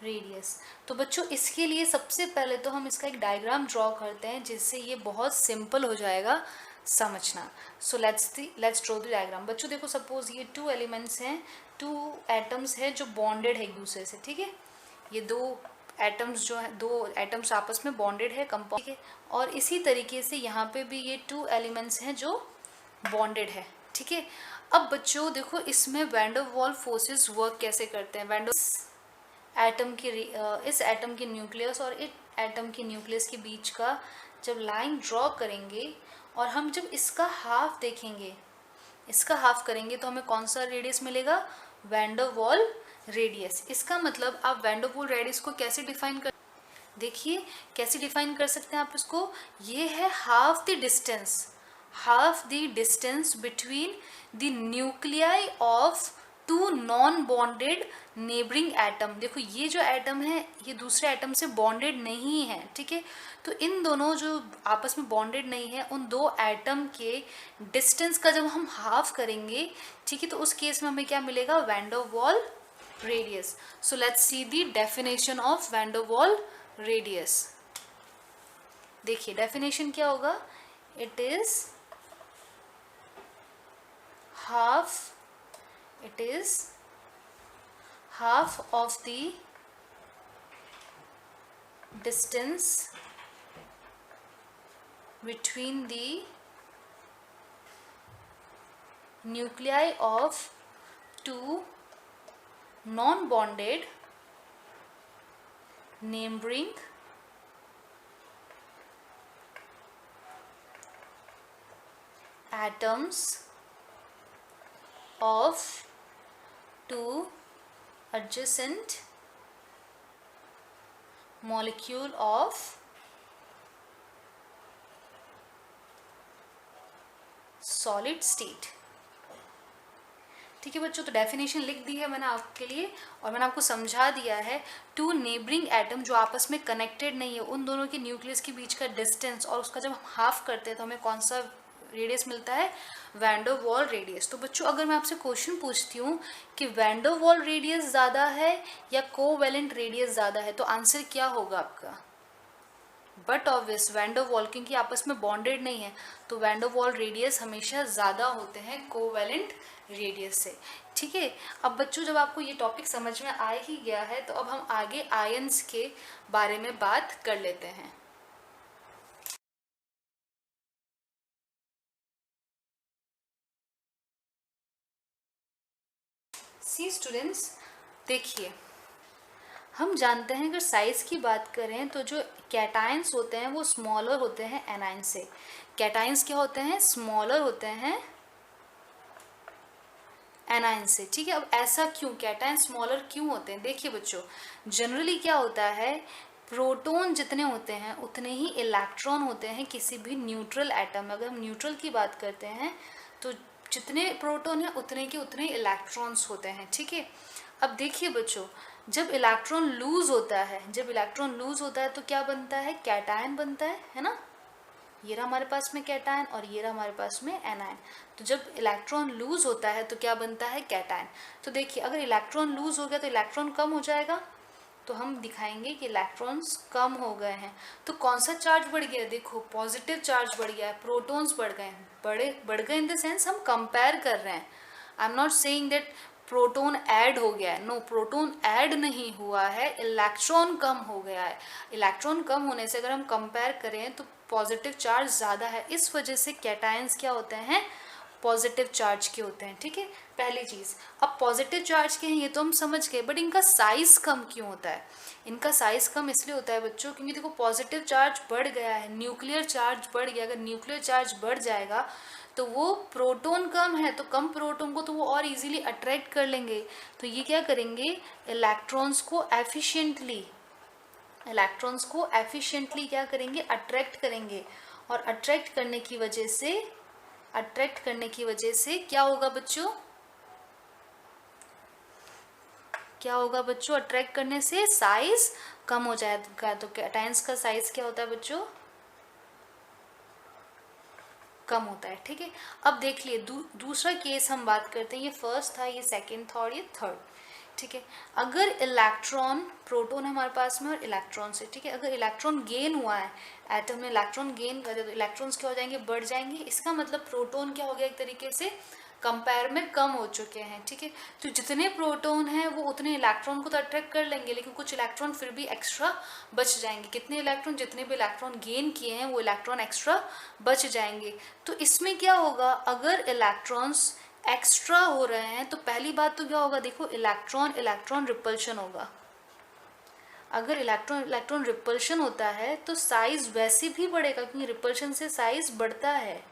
radius. तो बच्चों इसके लिए सबसे पहले तो हम इसका एक डायग्राम ड्रॉ करते हैं जिससे ये बहुत सिंपल हो जाएगा समझना. So let's draw the diagram. बच्चों देखो, सपोज ये 2 एलिमेंट्स हैं, 2 एटम्स हैं जो बॉन्डेड है एक दूसरे से. ठीक है, ये 2 एटम्स जो है, 2 एटम्स आपस में बॉन्डेड है, कंपाउंड. ठीक है, और इसी तरीके से यहाँ पे भी ये 2 एलिमेंट्स हैं जो बॉन्डेड है. ठीक है, अब बच्चों देखो इसमें वैन डर वाल फोर्सेस वर्क कैसे करते हैं. वैन डर एटम की इस एटम के न्यूक्लियस और इस एटम के न्यूक्लियस के बीच का जब लाइन ड्रॉ करेंगे और हम जब इसका हाफ देखेंगे, इसका हाफ करेंगे तो हमें कौन सा रेडियस मिलेगा? Van der Waals radius. इसका मतलब आप वैन डर वाल रेडियस को कैसे डिफाइन कर, देखिए कैसे डिफाइन कर सकते हैं आप इसको. ये है half the distance, between the nuclei of two non bonded neighbouring atom. देखो ये जो एटम है ये दूसरे एटम से बॉन्डेड नहीं है, ठीक है। तो इन दोनों जो आपस में बॉन्डेड नहीं है उन दो एटम के डिस्टेंस का जब हम हाफ करेंगे, ठीक है, तो उस केस में हमें क्या मिलेगा, van der Waals radius. So let's see the definition of van der Waals radius. देखिए डेफिनेशन क्या होगा, it is half of the distance between the nuclei of two non-bonded neighboring atoms of two adjacent molecule of solid state। ठीक है बच्चों, तो definition लिख दी है मैंने आपके लिए और मैंने आपको समझा दिया है। टू नेबरिंग एटम जो आपस में कनेक्टेड नहीं है, उन दोनों के न्यूक्लियस के बीच का डिस्टेंस और उसका जब हम हाफ करते हैं तो हमें कौन सा रेडियस मिलता है, वैन डर वाल रेडियस। तो बच्चों अगर मैं आपसे क्वेश्चन पूछती हूँ कि वैन डर वाल रेडियस ज़्यादा है या कोवैलेंट रेडियस ज़्यादा है, तो आंसर क्या होगा आपका, बट ऑब्वियस वैन डर वाल, क्योंकि आपस में बॉन्डेड नहीं है तो वैन डर वाल रेडियस हमेशा ज़्यादा होते हैं कोवैलेंट रेडियस से। ठीक है, अब बच्चों जब आपको ये टॉपिक समझ में आ ही गया है तो अब हम आगे आयंस के बारे में बात कर लेते हैं। सी स्टूडेंट्स, देखिए हम जानते हैं अगर साइज की बात करें तो जो कैटायंस होते हैं वो स्मॉलर होते हैं एनायंस से। कैटायंस क्या होते हैं, स्मॉलर होते हैं एनायन से। ठीक है, अब ऐसा क्यों, कैटायन स्मॉलर क्यों होते हैं, देखिए बच्चों जनरली क्या होता है, प्रोटॉन जितने होते हैं उतने ही इलेक्ट्रॉन होते हैं किसी भी न्यूट्रल एटम में। अगर हम न्यूट्रल की बात करते हैं तो जितने प्रोटॉन हैं उतने के उतने इलेक्ट्रॉन्स होते हैं। ठीक है, अब देखिए बच्चों जब इलेक्ट्रॉन लूज होता है तो क्या बनता है, कैटायन बनता है ना। ये रहा हमारे पास में कैटायन और ये रहा हमारे पास में एनायन। तो जब इलेक्ट्रॉन लूज होता है तो क्या बनता है, कैटायन। तो देखिए अगर इलेक्ट्रॉन लूज हो गया तो इलेक्ट्रॉन कम हो जाएगा, तो हम दिखाएंगे कि इलेक्ट्रॉन्स कम हो गए हैं। तो कौन सा चार्ज बढ़ गया, देखो पॉजिटिव चार्ज बढ़ गया है, प्रोटॉन्स बढ़ गए हैं। बढ़ गए इन द सेंस हम कंपेयर कर रहे हैं। I am not saying that proton add हो गया है, नो, प्रोटॉन ऐड नहीं हुआ है, इलेक्ट्रॉन कम हो गया है। इलेक्ट्रॉन कम होने से अगर हम कंपेयर करें तो पॉजिटिव चार्ज ज़्यादा है, इस वजह से कैटायंस क्या होते हैं, पॉजिटिव चार्ज के होते हैं। ठीक है, पहली चीज़। अब पॉजिटिव चार्ज के हैं ये तो हम समझ गए, बट इनका साइज़ कम क्यों होता है, इनका साइज़ कम इसलिए होता है बच्चों क्योंकि देखो पॉजिटिव चार्ज बढ़ गया है, न्यूक्लियर चार्ज बढ़ गया। अगर न्यूक्लियर चार्ज बढ़ जाएगा तो वो प्रोटॉन कम है तो कम प्रोटॉन को तो वो और इजीली अट्रैक्ट कर लेंगे। तो ये क्या करेंगे, इलेक्ट्रॉन्स को एफिशिएंटली क्या करेंगे, अट्रैक्ट करेंगे। और अट्रैक्ट करने की वजह से क्या होगा बच्चों, अट्रैक्ट करने से साइज कम हो जाएगा। तो कैटायंस का साइज क्या होता है बच्चों, कम होता है। ठीक है, अब देख लिए दूसरा केस हम बात करते हैं। ये फर्स्ट था, ये सेकंड था और ये थर्ड। ठीक है, अगर इलेक्ट्रॉन, प्रोटॉन है हमारे पास में और इलेक्ट्रॉन से, ठीक है, अगर इलेक्ट्रॉन गेन हुआ है, एटम में इलेक्ट्रॉन गेन करे तो इलेक्ट्रॉन्स क्या हो जाएंगे, बढ़ जाएंगे। इसका मतलब प्रोटॉन क्या हो गया, एक तरीके से कंपेयर में कम हो चुके हैं। ठीक है, तो जितने प्रोटॉन हैं वो उतने इलेक्ट्रॉन को तो अट्रैक्ट कर लेंगे, लेकिन कुछ इलेक्ट्रॉन फिर भी एक्स्ट्रा बच जाएंगे। कितने इलेक्ट्रॉन, जितने भी इलेक्ट्रॉन गेन किए हैं वो इलेक्ट्रॉन एक्स्ट्रा बच जाएंगे। तो इसमें क्या होगा, अगर इलेक्ट्रॉन्स एक्स्ट्रा हो रहे हैं तो पहली बात तो क्या होगा, देखो इलेक्ट्रॉन रिपल्शन होगा। अगर इलेक्ट्रॉन रिपल्शन होता है तो साइज वैसे भी बढ़ेगा क्योंकि रिपल्शन से साइज बढ़ता है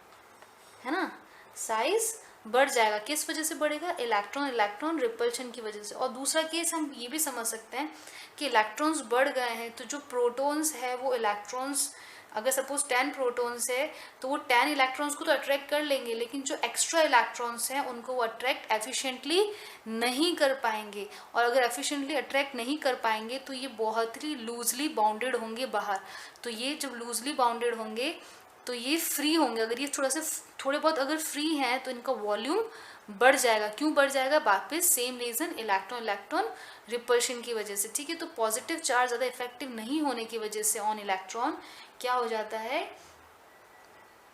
ना, साइज बढ़ जाएगा। किस वजह से बढ़ेगा, इलेक्ट्रॉन रिपल्शन की वजह से। और दूसरा केस हम ये भी समझ सकते हैं कि इलेक्ट्रॉन्स बढ़ गए हैं तो जो प्रोटॉन्स है वो इलेक्ट्रॉन्स अगर सपोज 10 प्रोटॉन्स है तो वो 10 इलेक्ट्रॉन्स को तो अट्रैक्ट कर लेंगे, लेकिन जो एक्स्ट्रा इलेक्ट्रॉन्स हैं उनको वो अट्रैक्ट एफिशिएंटली नहीं कर पाएंगे। और अगर एफिशिएंटली अट्रैक्ट नहीं कर पाएंगे तो ये बहुत ही लूजली बाउंडेड होंगे बाहर। तो ये जब लूजली बाउंडेड होंगे तो ये फ्री होंगे। अगर ये थोड़े बहुत अगर फ्री हैं तो इनका वॉल्यूम बढ़ जाएगा। क्यों बढ़ जाएगा? वापस same reason, electron electron repulsion की वजह से, ठीक है। तो पॉजिटिव चार्ज ज़्यादा इफेक्टिव नहीं होने की वजह से ऑन इलेक्ट्रॉन क्या हो जाता है,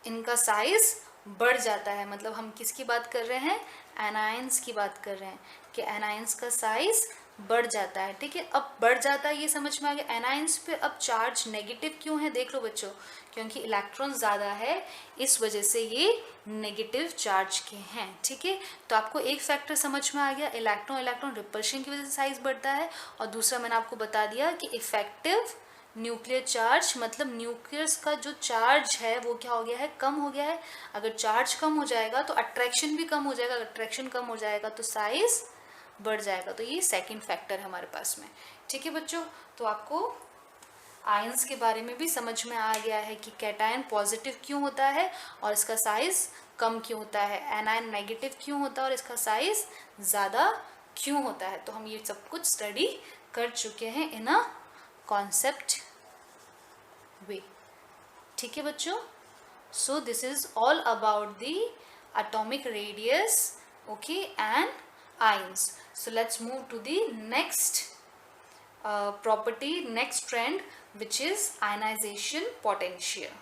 इनका साइज बढ़ जाता है। मतलब हम किसकी बात कर रहे हैं? एनायंस की बात कर रहे हैं कि एनायंस का साइज बढ़ जाता है, ठीक है। अब बढ़ जाता है ये समझ में आ गया। एनायंस पे अब चार्ज नेगेटिव क्यों है? देख लो बच्चों, क्योंकि इलेक्ट्रॉन ज़्यादा है इस वजह से ये नेगेटिव चार्ज के हैं, ठीक है। तो आपको एक फैक्टर समझ में आ गया, इलेक्ट्रॉन इलेक्ट्रॉन रिपल्शन की वजह से साइज बढ़ता है। और दूसरा मैंने आपको बता दिया कि इफेक्टिव न्यूक्लियर चार्ज, मतलब न्यूक्लियस का जो चार्ज है वो क्या हो गया है? कम हो गया है। अगर चार्ज कम हो जाएगा तो अट्रैक्शन भी कम हो जाएगा, अगर अट्रैक्शन कम हो जाएगा तो साइज बढ़ जाएगा। तो ये सेकंड फैक्टर है हमारे पास में, ठीक है बच्चों। तो आपको आयंस के बारे में भी समझ में आ गया है कि कैटायन पॉजिटिव क्यों होता है और इसका साइज कम क्यों होता है, एनायन नेगेटिव क्यों होता है और इसका साइज ज़्यादा क्यों होता है। तो हम ये सब कुछ स्टडी कर चुके हैं इन अ कॉन्सेप्ट वे, ठीक है बच्चों। So this is all about the atomic radius, okay, and ions. So let's move to the next property, next trend, which is ionization potential.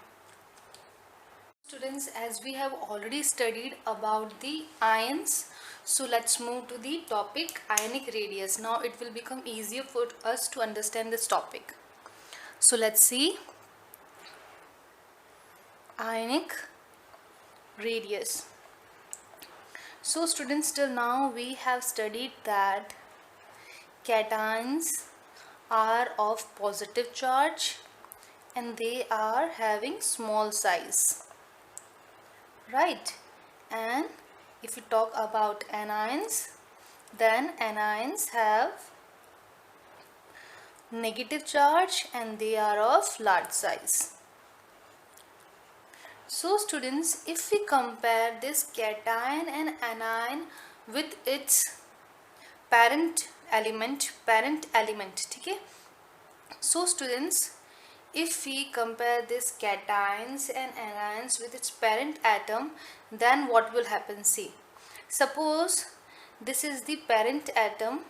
Students, as we have already studied about the ions, so let's move to the topic ionic radius. Now it will become easier for us to understand this topic. So let's see ionic radius. So students, till now we have studied that cations are of positive charge and they are having small size, right? And if we talk about anions, then anions have negative charge and they are of large size. So students, if we compare this cation and anion with its parent element, ठीक है। So students, if we compare this cations and anions with its parent atom, then what will happen? See, suppose this is the parent atom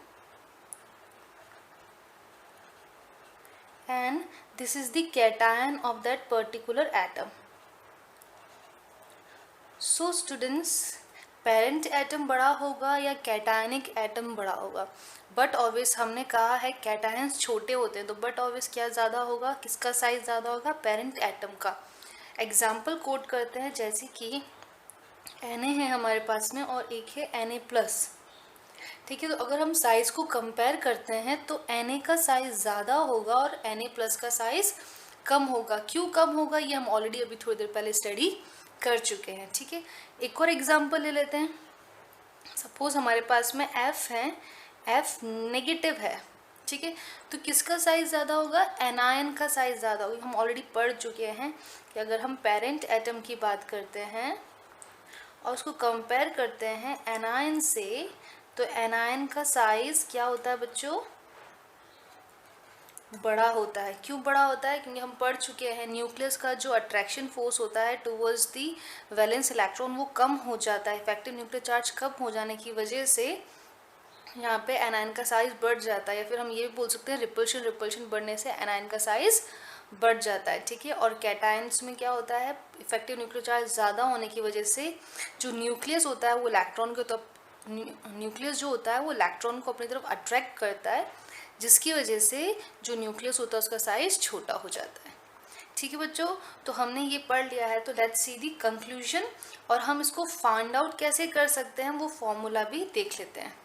and this is the cation of that particular atom. So students, parent atom बड़ा होगा या cationic atom बड़ा होगा? But obvious हमने कहा है cations छोटे होते हैं, तो बट ऑब्वियस क्या ज़्यादा होगा, किसका साइज ज़्यादा होगा? पेरेंट एटम का। एग्जाम्पल कोट करते हैं, जैसे कि Na है हमारे पास में और एक है Na+, ठीक है। तो अगर हम साइज़ को कंपेयर करते हैं तो Na का साइज़ ज़्यादा होगा और Na+ का साइज़ कम होगा। क्यों कम होगा? ये हम ऑलरेडी अभी थोड़ी देर पहले स्टडी कर चुके हैं, ठीक है। एक और एग्जांपल ले लेते हैं। सपोज हमारे पास में F है, F नेगेटिव है, ठीक है। तो किसका साइज ज़्यादा होगा? एनायन का साइज ज़्यादा होगा। हम ऑलरेडी पढ़ चुके हैं कि अगर हम पेरेंट एटम की बात करते हैं और उसको कंपेयर करते हैं एनायन से, तो एनायन का साइज क्या होता है बच्चों? बड़ा होता है। क्यों बड़ा होता है? क्योंकि हम पढ़ चुके हैं न्यूक्लियस का जो अट्रैक्शन फोर्स होता है टुवर्ड्स दी वैलेंस इलेक्ट्रॉन वो कम हो जाता है। इफेक्टिव न्यूक्लियर चार्ज कम हो जाने की वजह से यहाँ पे एनायन का साइज बढ़ जाता है, या फिर हम ये भी बोल सकते हैं रिपल्शन बढ़ने से एनायन का साइज बढ़ जाता है, ठीक है। और कैटायंस में क्या होता है? इफेक्टिव न्यूक्लियर चार्ज ज़्यादा होने की वजह से जो न्यूक्लियस होता है वो इलेक्ट्रॉन को, तो न्यूक्लियस जो होता है वो इलेक्ट्रॉन को अपनी तरफ अट्रैक्ट करता है, जिसकी वजह से जो न्यूक्लियस होता है उसका साइज छोटा हो जाता है, ठीक है बच्चों। तो हमने ये पढ़ लिया है, तो लेट्स सी दी कंक्लूजन। और हम इसको फाइंड आउट कैसे कर सकते हैं वो फॉर्मूला भी देख लेते हैं।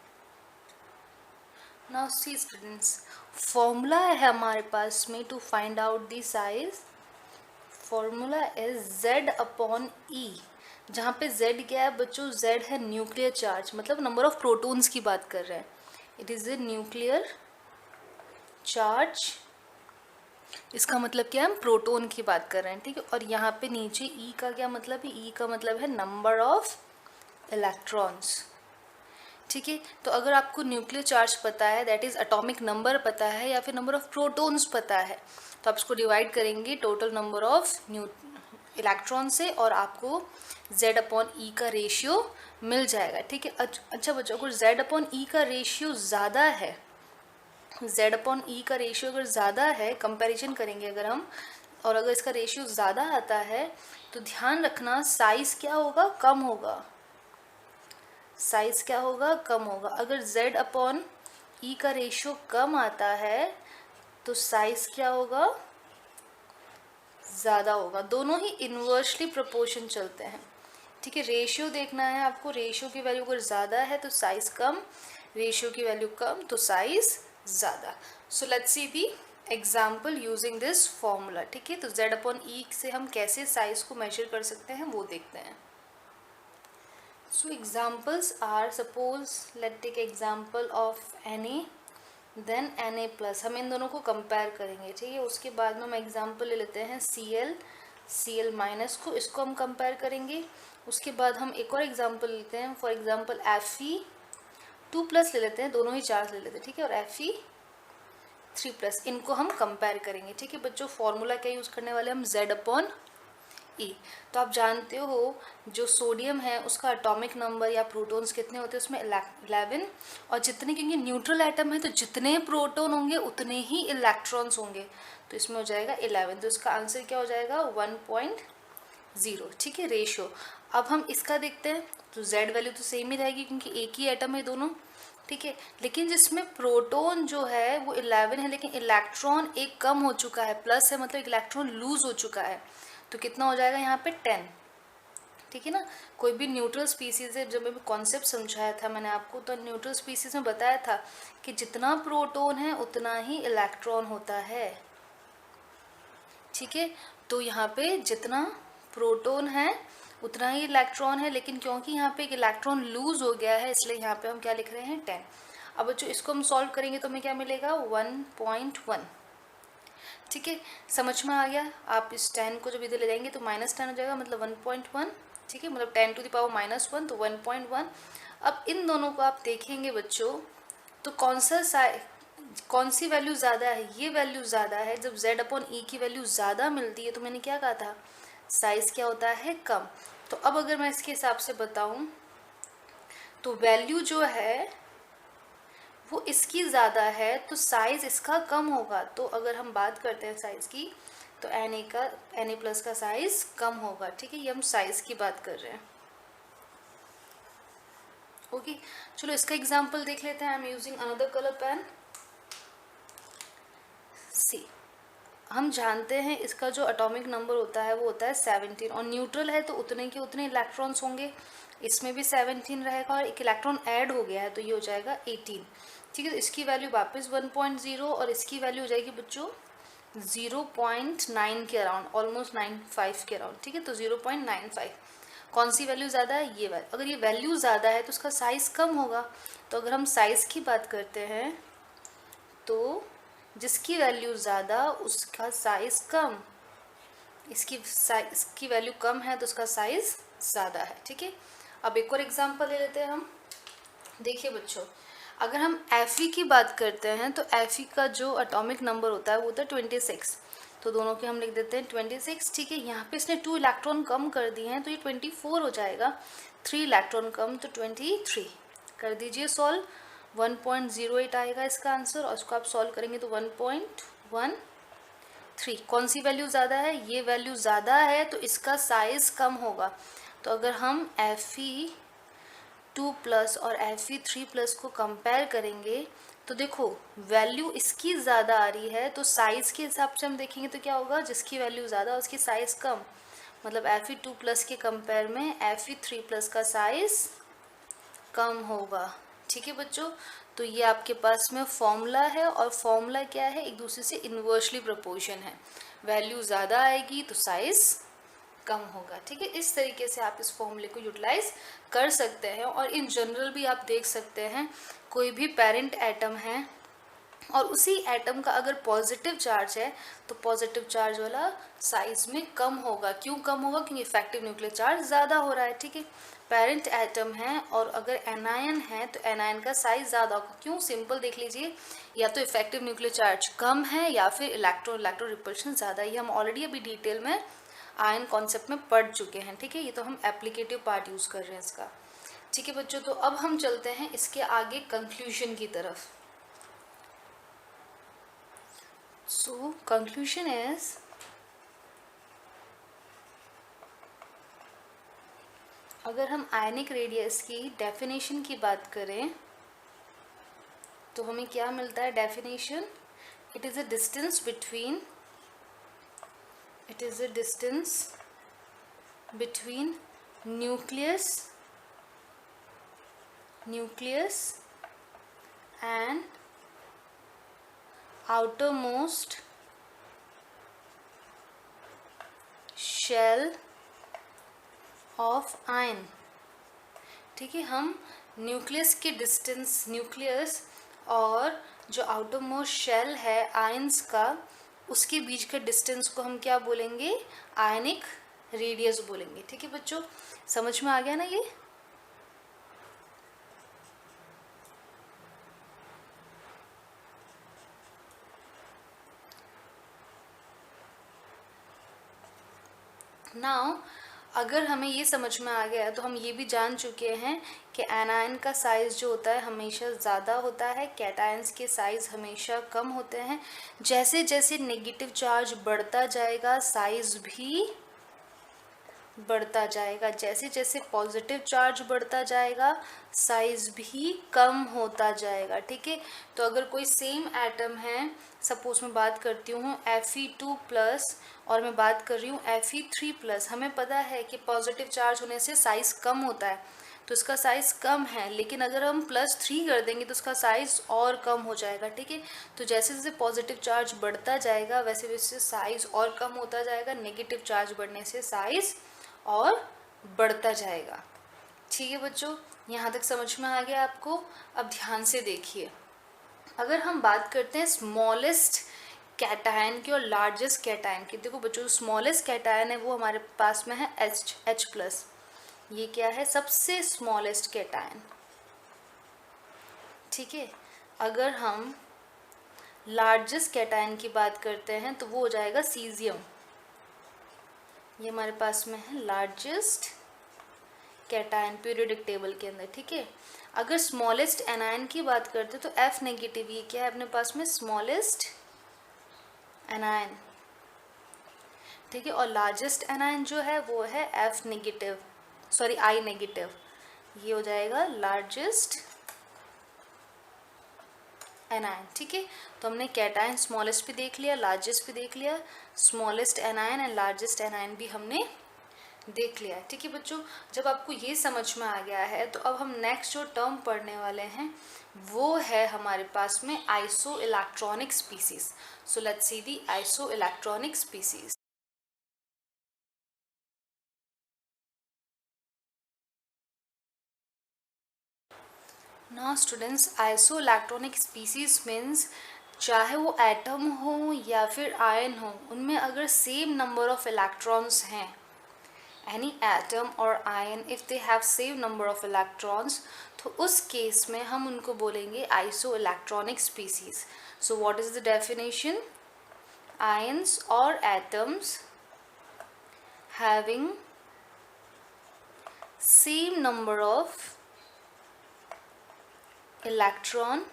नाउ सी स्टूडेंट्स, फॉर्मूला है हमारे पास में to find out the size. Formula is Z/E, जहाँ पे Z क्या है बच्चों? Z है न्यूक्लियर चार्ज, मतलब नंबर ऑफ प्रोटॉन्स की बात कर रहे हैं। It is a nuclear charge इसका मतलब क्या है, हम प्रोटॉन की बात कर रहे हैं, ठीक है। और यहाँ पे नीचे ई का क्या मतलब है, ई का मतलब है नंबर ऑफ इलेक्ट्रॉन्स, ठीक है। तो अगर आपको न्यूक्लियर चार्ज पता है, दैट इज एटॉमिक नंबर पता है, या फिर नंबर ऑफ प्रोटॉन्स पता है, तो आप इसको डिवाइड करेंगे टोटल नंबर ऑफ इलेक्ट्रॉन से और आपको Z/E का रेशियो मिल जाएगा, ठीक है। अच्छा बच्चों, अगर Z/E का रेशियो ज़्यादा है, Z/E का रेशियो अगर ज़्यादा है, कंपैरिजन करेंगे अगर हम, और अगर इसका रेशियो ज़्यादा आता है तो ध्यान रखना साइज़ क्या होगा, कम होगा। साइज़ क्या होगा, कम होगा। अगर Z/E का रेशियो कम आता है तो साइज़ क्या होगा, ज़्यादा होगा। दोनों ही इन्वर्सली प्रोपोर्शन चलते हैं, ठीक है। रेशियो देखना है आपको, रेशियो की वैल्यू अगर ज़्यादा है तो साइज़ कम, रेशियो की वैल्यू कम तो साइज़ ज़्यादा। सो let's see the example using this formula, ठीक है। तो Z/E से हम कैसे साइज़ को मेजर कर सकते हैं वो देखते हैं। So examples are, suppose let take example of Na then Na+, हम इन दोनों को कंपेयर करेंगे, ठीक है। उसके बाद में हम एग्जाम्पल ले लेते हैं Cl को, इसको हम कंपेयर करेंगे। उसके बाद हम एक और एग्जाम्पल लेते हैं, फॉर एग्जाम्पल Fe2+ ले लेते हैं, दोनों ही चार्ज ले लेते हैं, ठीक है। और Fe3+, इनको हम कंपेयर करेंगे, ठीक है बच्चों। फॉर्मूला क्या यूज़ करने वाले हम, Z/E। तो आप जानते हो जो सोडियम है उसका एटॉमिक नंबर या प्रोटॉन्स कितने होते हैं, उसमें 11, और जितने, क्योंकि न्यूट्रल एटम है तो जितने प्रोटॉन होंगे उतने ही इलेक्ट्रॉन्स होंगे, तो इसमें हो जाएगा 11। तो इसका आंसर क्या हो जाएगा, 1.0, ठीक है, रेशियो। अब हम इसका देखते हैं, तो Z वैल्यू तो सेम ही रहेगी क्योंकि एक ही एटम है दोनों, ठीक है। लेकिन जिसमें प्रोटॉन जो है वो 11 है, लेकिन इलेक्ट्रॉन एक कम हो चुका है, प्लस है मतलब इलेक्ट्रॉन लूज हो चुका है, तो कितना हो जाएगा यहाँ पे 10, ठीक है ना। कोई भी न्यूट्रल स्पीसीज है, जब मैं कॉन्सेप्ट समझाया था मैंने आपको, तो न्यूट्रल स्पीसीज में बताया था कि जितना प्रोटॉन है उतना ही इलेक्ट्रॉन होता है, ठीक है। तो यहाँ पे जितना प्रोटॉन है उतना ही इलेक्ट्रॉन है, लेकिन क्योंकि यहाँ पे एक इलेक्ट्रॉन लूज हो गया है इसलिए यहाँ पे हम क्या लिख रहे हैं, 10। अब बच्चों इसको हम सॉल्व करेंगे तो हमें क्या मिलेगा, 1.1, ठीक है। समझ में आ गया। आप इस 10 को जब इधर ले जाएंगे तो -10 हो जाएगा, मतलब 1.1, ठीक है, मतलब 10⁻⁻1 तो 1.1। अब इन दोनों को आप देखेंगे बच्चों, तो कौन सी वैल्यू ज़्यादा है, ये वैल्यू ज़्यादा है। जब Z/E की वैल्यू ज़्यादा मिलती है तो मैंने क्या कहा था, साइज़ क्या होता है, कम। तो अब अगर मैं इसके हिसाब से बताऊं तो वैल्यू जो है वो इसकी ज़्यादा है तो साइज़ इसका कम होगा। तो अगर हम बात करते हैं साइज़ की तो Na+ का साइज़ कम होगा, ठीक है। ये हम साइज़ की बात कर रहे हैं, ओके। चलो इसका एग्जांपल देख लेते हैं। I am using another colour pen. See, हम जानते हैं इसका जो एटॉमिक नंबर होता है वो होता है 17, और न्यूट्रल है तो उतने के उतने इलेक्ट्रॉन्स होंगे, इसमें भी 17 रहेगा, और एक इलेक्ट्रॉन ऐड हो गया है तो ये हो जाएगा 18, ठीक है। तो इसकी वैल्यू वापस 1.0 और इसकी वैल्यू हो जाएगी बच्चों 0.9 के अराउंड, ऑलमोस्ट 95 के अराउंड, ठीक है। तो 0.95, कौन सी वैल्यू ज़्यादा है, ये वैल्यू। अगर ये वैल्यू ज़्यादा है तो उसका साइज़ कम होगा। तो अगर हम साइज़ की बात करते हैं तो जिसकी वैल्यू ज़्यादा उसका साइज़ कम, इसकी वैल्यू कम है तो उसका साइज़ ज़्यादा है, ठीक है। अब एक और एग्जांपल ले लेते हैं हम। देखिए बच्चों, अगर हम Fe की बात करते हैं तो Fe का जो एटॉमिक नंबर होता है वो होता है 26, तो दोनों के हम लिख देते हैं 26, ठीक है। यहाँ पे इसने 2 इलेक्ट्रॉन कम कर दिए हैं तो ये 24 हो जाएगा, 3 इलेक्ट्रॉन कम तो 23। कर दीजिए सॉल्व, 1.08 आएगा इसका आंसर, और इसको आप सॉल्व करेंगे तो 1.13। कौन सी वैल्यू ज़्यादा है, ये वैल्यू ज़्यादा है तो इसका साइज़ कम होगा। तो अगर हम Fe2+ और Fe3+ को कंपेयर करेंगे तो देखो वैल्यू इसकी ज़्यादा आ रही है, तो साइज़ के हिसाब से हम देखेंगे तो क्या होगा, जिसकी वैल्यू ज़्यादा उसकी साइज़ कम, मतलब Fe2+ के कंपेयर में Fe3+ का साइज़ कम होगा, ठीक है बच्चों। तो ये आपके पास में फॉर्मूला है, और फॉर्मूला क्या है, एक दूसरे से इन्वर्सली प्रोपोर्शन है। वैल्यू ज़्यादा आएगी तो साइज़ कम होगा, ठीक है। इस तरीके से आप इस फॉर्मूले को यूटिलाइज कर सकते हैं। और इन जनरल भी आप देख सकते हैं, कोई भी पेरेंट एटम है और उसी एटम का अगर पॉजिटिव चार्ज है तो पॉजिटिव चार्ज वाला साइज में कम होगा। क्यों कम होगा? क्योंकि इफेक्टिव न्यूक्लियर चार्ज ज़्यादा हो रहा है। ठीक है, पेरेंट एटम है और अगर एनायन है तो एनायन का साइज ज़्यादा होगा। क्यों? सिंपल देख लीजिए, या तो इफेक्टिव न्यूक्लियर चार्ज कम है या फिर इलेक्ट्रॉन रिपल्शन ज़्यादा। ये हम ऑलरेडी अभी डिटेल में आयन कॉन्सेप्ट में पढ़ चुके हैं। ठीक है, ये तो हम एप्लीकेटिव पार्ट यूज़ कर रहे हैं इसका। ठीक है बच्चों, तो अब हम चलते हैं इसके आगे कंक्लूजन की तरफ। So conclusion is अगर हम आयनिक रेडियस की डेफिनेशन की बात करें तो हमें क्या मिलता है definition? It is a distance between nucleus and outermost shell of ion। ठीक है, हम न्यूक्लियस के डिस्टेंस, न्यूक्लियस और जो आउटर मोस्ट शेल है आयंस का, उसके बीच का डिस्टेंस को हम क्या बोलेंगे? आयनिक रेडियस बोलेंगे। ठीक है बच्चों, समझ में आ गया ना ये? नाउ अगर हमें ये समझ में आ गया तो हम ये भी जान चुके हैं कि एनायन का साइज़ जो होता है हमेशा ज़्यादा होता है, कैटायंस के साइज़ हमेशा कम होते हैं। जैसे जैसे नेगेटिव चार्ज बढ़ता जाएगा साइज़ भी बढ़ता जाएगा, जैसे जैसे पॉजिटिव चार्ज बढ़ता जाएगा साइज़ भी कम होता जाएगा। ठीक है, तो अगर कोई सेम एटम है, सपोज मैं बात करती हूँ Fe2+ और मैं बात कर रही हूँ Fe3+, हमें पता है कि पॉजिटिव चार्ज होने से साइज़ कम होता है तो इसका साइज़ कम है, लेकिन अगर हम +3 कर देंगे तो उसका साइज़ और कम हो जाएगा। ठीक है, तो जैसे जैसे पॉजिटिव चार्ज बढ़ता जाएगा वैसे वैसे साइज़ और कम होता जाएगा, नेगेटिव चार्ज बढ़ने से साइज़ और बढ़ता जाएगा। ठीक है बच्चों, यहाँ तक समझ में आ गया आपको? अब ध्यान से देखिए, अगर हम बात करते हैं स्मॉलेस्ट कैटायन की और लार्जेस्ट कैटायन की, देखो बच्चों स्मॉलेस्ट कैटायन है वो हमारे पास में है H+। ये क्या है? सबसे स्मॉलेस्ट कैटायन। ठीक है, अगर हम लार्जेस्ट कैटायन की बात करते हैं तो वो हो जाएगा सीजियम। ये हमारे पास में है लार्जेस्ट कैटायन पीरियोडिक टेबल के अंदर। ठीक है, अगर स्मॉलेस्ट एनायन की बात करते हैं तो F नेगेटिव, ये क्या है अपने पास में? Smallest anion. ठीक है, और लार्जेस्ट एनायन जो है वो है F negative, sorry I negative, ये हो जाएगा लार्जेस्ट एनायन। ठीक है, तो हमने कैटायन स्मॉलेस्ट भी देख लिया, लार्जेस्ट भी देख लिया, smallest anion and largest anion भी हमने देख लिया। ठीक है बच्चों, जब आपको ये समझ में आ गया है तो अब हम नेक्स्ट जो टर्म पढ़ने वाले हैं वो है हमारे पास में iso electronic species. So let's see the iso electronic species. Now students, iso electronic species means चाहे वो एटम हो या फिर आयन हो, उनमें अगर सेम नंबर ऑफ इलेक्ट्रॉन्स हैं, any atom or ion if they have same number of electrons, तो उस केस में हम उनको बोलेंगे iso electronic species. So what is the definition? ions or atoms having same number of electron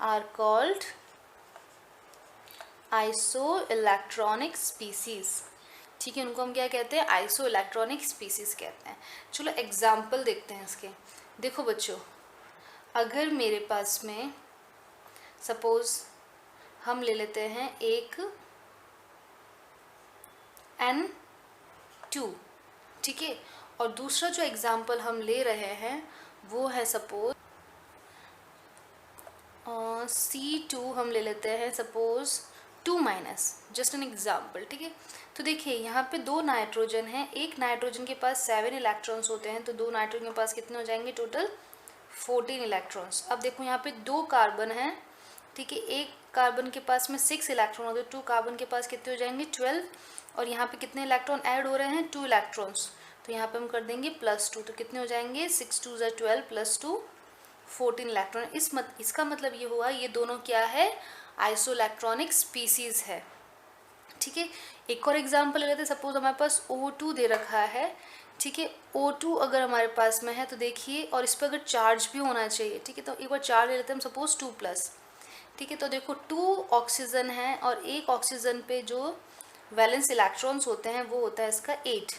are called isoelectronic species। ठीक है, उनको हम क्या कहते हैं? आइसो इलेक्ट्रॉनिक स्पीसीज कहते हैं। चलो एग्जाम्पल देखते हैं इसके। देखो बच्चों, अगर मेरे पास में सपोज हम ले लेते हैं एक N2, ठीक है, और दूसरा जो एग्जाम्पल हम ले रहे हैं वो है सपोज C2 हम ले लेते हैं सपोज 2-, जस्ट एन एग्जाम्पल। ठीक है, तो देखिए यहाँ पे 2 नाइट्रोजन हैं, एक नाइट्रोजन के पास 7 इलेक्ट्रॉन्स होते हैं, तो 2 नाइट्रोजन के पास कितने हो जाएंगे? Total 14 electrons. अब देखो यहाँ पे 2 कार्बन हैं ठीक है, एक कार्बन के पास में 6 इलेक्ट्रॉन हो गए, 2 कार्बन के पास कितने हो जाएंगे 12, और यहाँ पे कितने इलेक्ट्रॉन ऐड हो रहे हैं 2 इलेक्ट्रॉन्स, तो यहाँ पे हम कर देंगे +2, तो कितने हो जाएंगे 6 2 12 +2 14 इलेक्ट्रॉन। इसका मतलब ये हुआ ये दोनों क्या है, आइसोइलेक्ट्रॉनिक स्पीसीज है। ठीक है, एक और एग्जांपल ले लेते हैं। सपोज हमारे पास O2 दे रखा है, ठीक है, O2 अगर हमारे पास में है तो देखिए, और इस पर अगर चार्ज भी होना चाहिए, ठीक है, तो एक बार चार्ज ले लेते हैं हम, सपोज 2+, ठीक है, तो देखो 2 ऑक्सीजन है और एक ऑक्सीजन पे जो वैलेंस इलेक्ट्रॉन्स होते हैं वो होता है इसका 8,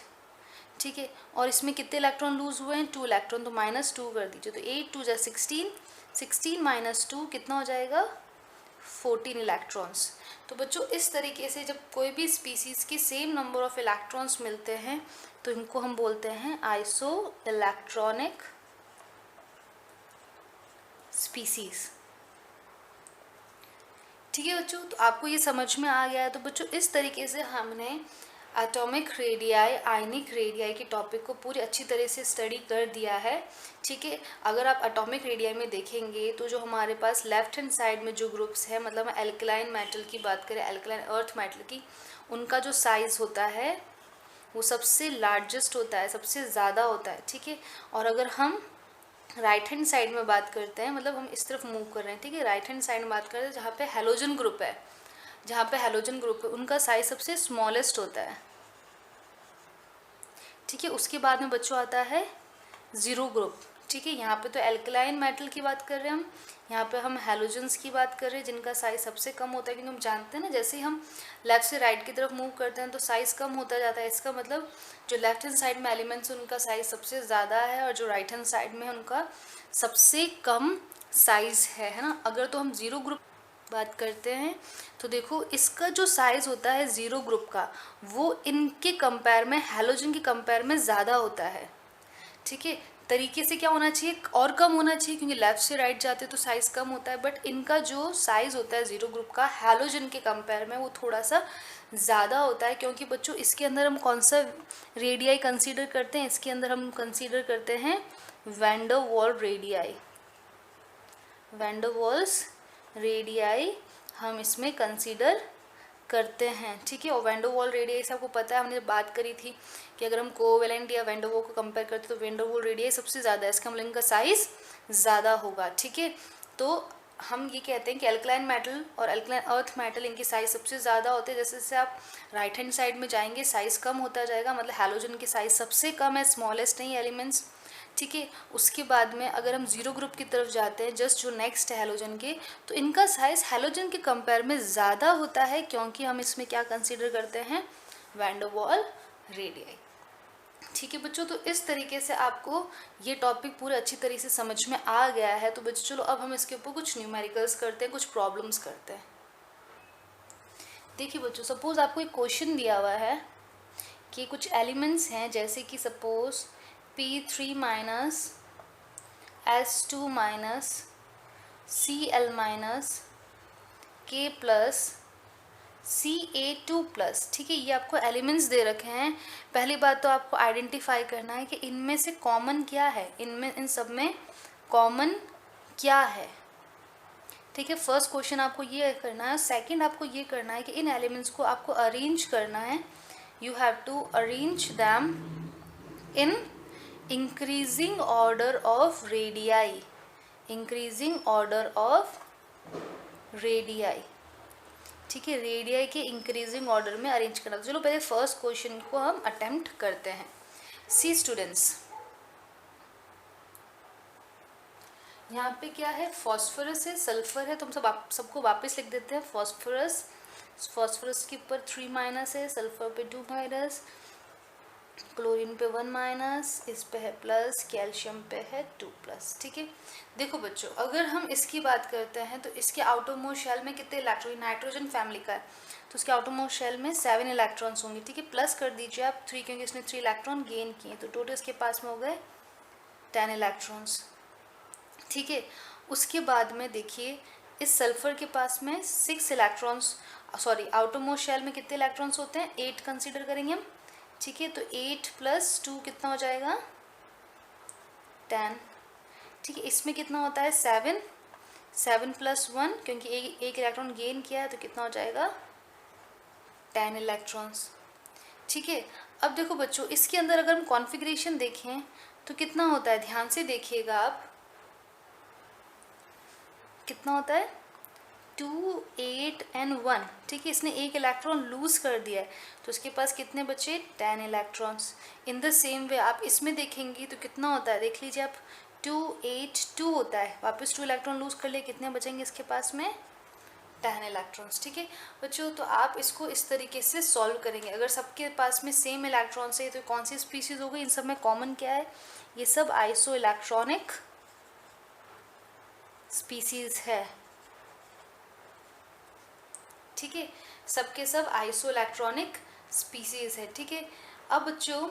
ठीक है, और इसमें कितने इलेक्ट्रॉन लूज हुए हैं 2 इलेक्ट्रॉन, तो -2 कर दीजिए, तो 8 2 16, 16 - 2 कितना हो जाएगा 14 इलेक्ट्रॉन्स। तो बच्चों इस तरीके से जब कोई भी स्पीसीज के सेम नंबर ऑफ इलेक्ट्रॉन्स मिलते हैं तो इनको हम बोलते हैं आइसो इलेक्ट्रॉनिक स्पीसीज। ठीक है बच्चों, तो आपको ये समझ में आ गया है। तो बच्चों इस तरीके से हमने एटॉमिक रेडियाई, आयनिक रेडियाई के टॉपिक को पूरी अच्छी तरह से स्टडी कर दिया है। ठीक है, अगर आप एटॉमिक रेडियाई में देखेंगे तो जो हमारे पास लेफ्ट हैंड साइड में जो ग्रुप्स है, मतलब हम एल्कलाइन मेटल की बात करें, एल्कलाइन अर्थ मेटल की, उनका जो साइज़ होता है वो सबसे लार्जेस्ट होता है, सबसे ज़्यादा होता है। ठीक है, और अगर हम राइट हैंड साइड में बात करते हैं, मतलब हम इस तरफ मूव कर रहे हैं, ठीक है, राइट हैंड साइड में बात करते हैं जहाँ पे हैलोजन ग्रुप है, जहाँ पे हैलोजन ग्रुप है उनका साइज सबसे स्मॉलेस्ट होता है। ठीक है, उसके बाद में बच्चों आता है ज़ीरो ग्रुप। ठीक है, यहाँ पे तो एल्कलाइन मेटल की बात कर रहे हैं हम, यहाँ पे हम हैलोजन्स की बात कर रहे हैं जिनका साइज़ सबसे कम होता है, क्योंकि हम जानते हैं ना जैसे ही हम लेफ़्ट से राइट की तरफ मूव करते हैं तो साइज़ कम होता जाता है। इसका मतलब जो लेफ्ट हैंड साइड में एलिमेंट्स हैं उनका साइज़ सबसे ज़्यादा है और जो राइट हैंड साइड में है उनका सबसे कम साइज़ है ना। अगर तो हम ज़ीरो ग्रुप बात करते हैं तो देखो इसका जो साइज़ होता है ज़ीरो ग्रुप का वो इनके कंपेयर में, हैलोजन के कंपेयर में ज़्यादा होता है। ठीक है, तरीके से क्या होना चाहिए और कम होना चाहिए, क्योंकि लेफ़्ट से राइट जाते तो साइज़ कम होता है, बट इनका जो साइज़ होता है ज़ीरो ग्रुप का हैलोजन के कंपेयर में वो थोड़ा सा ज़्यादा होता है। क्योंकि बच्चों इसके अंदर हम कौन सा रेडियाई कंसीडर करते हैं, इसके अंदर हम कंसीडर करते हैं van der Waals radii, van der Waals radii हम इसमें कंसीडर करते हैं। ठीक है, और वैन डर वाल रेडियाई से आपको पता है, हमने बात करी थी कि अगर हम कोवेलेंट या वैन डर वाल को कंपेयर करते तो वैन डर वाल रेडियाई सबसे ज़्यादा है, इसका मतलब इनका साइज़ ज़्यादा होगा। ठीक है, तो हम ये कहते हैं कि एल्कलाइन मेटल और एल्कलाइन अर्थ मेटल इनकी साइज़ सबसे ज़्यादा होते हैं। जैसे जैसे आप राइट हैंड साइड में जाएंगे साइज़ कम होता जाएगा, मतलब हैलोजन की साइज़ सबसे कम है, स्मॉलेस्ट नहीं एलिमेंट्स। ठीक है, उसके बाद में अगर हम ज़ीरो ग्रुप की तरफ जाते हैं, जस्ट जो नेक्स्ट है हैलोजन के, तो इनका साइज़ हैलोजन के कंपेयर में ज़्यादा होता है, क्योंकि हम इसमें क्या कंसीडर करते हैं वैन डर वाल रेडियाई। ठीक है बच्चों, तो इस तरीके से आपको ये टॉपिक पूरे अच्छी तरीके से समझ में आ गया है। तो बच्चों चलो अब हम इसके ऊपर कुछ न्यूमेरिकल्स करते हैं, कुछ प्रॉब्लम्स करते हैं। देखिए बच्चों, सपोज आपको एक क्वेश्चन दिया हुआ है कि कुछ एलिमेंट्स हैं, जैसे कि suppose P3 - S2 - Cl - K + Ca2+। ठीक है, ये आपको एलिमेंट्स दे रखे हैं। पहली बात तो आपको आइडेंटिफाई करना है कि इनमें से कॉमन क्या है, इनमें इन सब में कॉमन क्या है। ठीक है, फर्स्ट क्वेश्चन आपको ये करना है। सेकंड आपको ये करना है कि इन एलिमेंट्स को आपको अरेंज करना है। You have to arrange them in increasing order of radii, increasing order of radii. ठीक है, रेडियाई के इंक्रीजिंग ऑर्डर में अरेंज करना। चलो पहले फर्स्ट क्वेश्चन को हम अटेम्प्ट करते हैं। सी स्टूडेंट्स, यहाँ पे क्या है, फॉस्फोरस है, सल्फर है, तो हम सबको वापस लिख देते हैं। फॉस्फोरस, फॉस्फोरस के ऊपर 3- है, सल्फर पे 2-, क्लोरीन पे 1-, इस पे है प्लस, कैल्शियम पे है 2+। ठीक है, देखो बच्चों अगर हम इसकी बात करते हैं तो इसके आउटरमोस्ट शेल में कितने इलेक्ट्रॉन, नाइट्रोजन फैमिली का है तो उसके आउटरमोस्ट शेल में 7 इलेक्ट्रॉन्स होंगे। ठीक है, प्लस कर दीजिए आप 3, क्योंकि इसने 3 इलेक्ट्रॉन गेन किए, तो टोटल इसके पास में हो गए 10 इलेक्ट्रॉन्स। ठीक है, उसके बाद में देखिए इस सल्फर के पास में 6 इलेक्ट्रॉन्स, सॉरी आउटरमोस्ट शेल में कितने इलेक्ट्रॉन्स होते हैं, 8 कंसिडर करेंगे हम। ठीक है, तो 8 + 2 कितना हो जाएगा 10। ठीक है, इसमें कितना होता है 7, 7 + 1, क्योंकि एक इलेक्ट्रॉन गेन किया है तो कितना हो जाएगा 10 इलेक्ट्रॉन्स। ठीक है, अब देखो बच्चों इसके अंदर अगर हम कॉन्फ़िगरेशन देखें तो कितना होता है, ध्यान से देखिएगा आप, कितना होता है 2, 8 and 1। ठीक है, इसने एक इलेक्ट्रॉन लूज कर दिया है तो उसके पास कितने बचे 10 electrons. In the same way आप इसमें देखेंगी तो कितना होता है, देख लीजिए आप 2, 8, 2 होता है, वापस 2 इलेक्ट्रॉन लूज कर लिए, कितने बचेंगे इसके पास में 10 इलेक्ट्रॉन्स। ठीक है बच्चों, तो आप इसको इस तरीके से सॉल्व करेंगे। अगर सबके पास में सेम इलेक्ट्रॉन्स है तो कौन सी स्पीसीज हो गई, इन सब में कॉमन क्या है, ये सब आइसो इलेक्ट्रॉनिक स्पीसीज है। ठीक है, सबके सब आइसो इलेक्ट्रॉनिक स्पीसीज है। ठीक है, अब बच्चों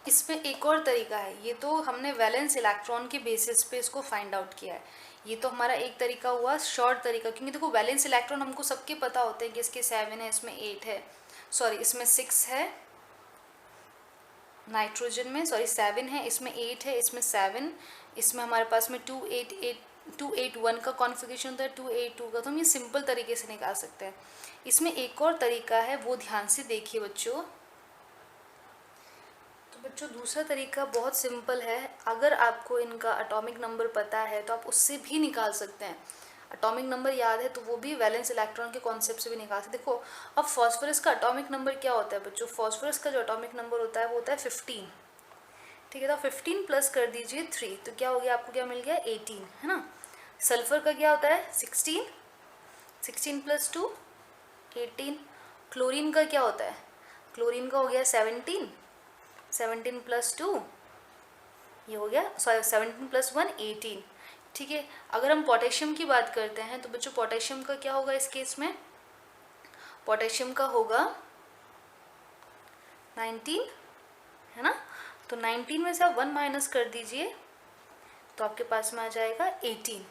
इसमें एक और तरीका है, ये तो हमने वैलेंस इलेक्ट्रॉन के बेसिस पे इसको फाइंड आउट किया है, ये तो हमारा एक तरीका हुआ शॉर्ट तरीका, क्योंकि देखो वैलेंस इलेक्ट्रॉन हमको सबके पता होते हैं कि इसके 7 है, इसमें 8 है, सॉरी इसमें 6 है, नाइट्रोजन में 7 है, इसमें 8 है, इसमें 7, इसमें हमारे पास में 281 का कॉन्फ़िगरेशन होता है, 282 का, तो हम ये सिंपल तरीके से निकाल सकते हैं। इसमें एक और तरीका है, वो ध्यान से देखिए बच्चों। तो बच्चों दूसरा तरीका बहुत सिंपल है, अगर आपको इनका एटॉमिक नंबर पता है तो आप उससे भी निकाल सकते हैं। एटॉमिक नंबर याद है तो वो भी वैलेंस इलेक्ट्रॉन के कॉन्सेप्ट से भी निकाल सकते। देखो अब फॉस्फोरस का एटॉमिक नंबर क्या होता है बच्चों, फॉस्फोरस का जो एटॉमिक नंबर होता है वो होता है 15। ठीक है, तो 15 प्लस कर दीजिए 3, तो क्या हो गया, आपको क्या मिल गया 18, है ना। सल्फर का क्या होता है 16, 16 + 2 18। क्लोरीन का क्या होता है, क्लोरीन का हो गया 17, 17 + 2 ये हो गया, सॉरी 17 + 1 18। ठीक है, अगर हम पोटेशियम की बात करते हैं तो बच्चों पोटेशियम का क्या होगा इस केस में, पोटेशियम का होगा 19, है ना। तो 19 में से आप 1 माइनस कर दीजिए तो आपके पास में आ जाएगा 18।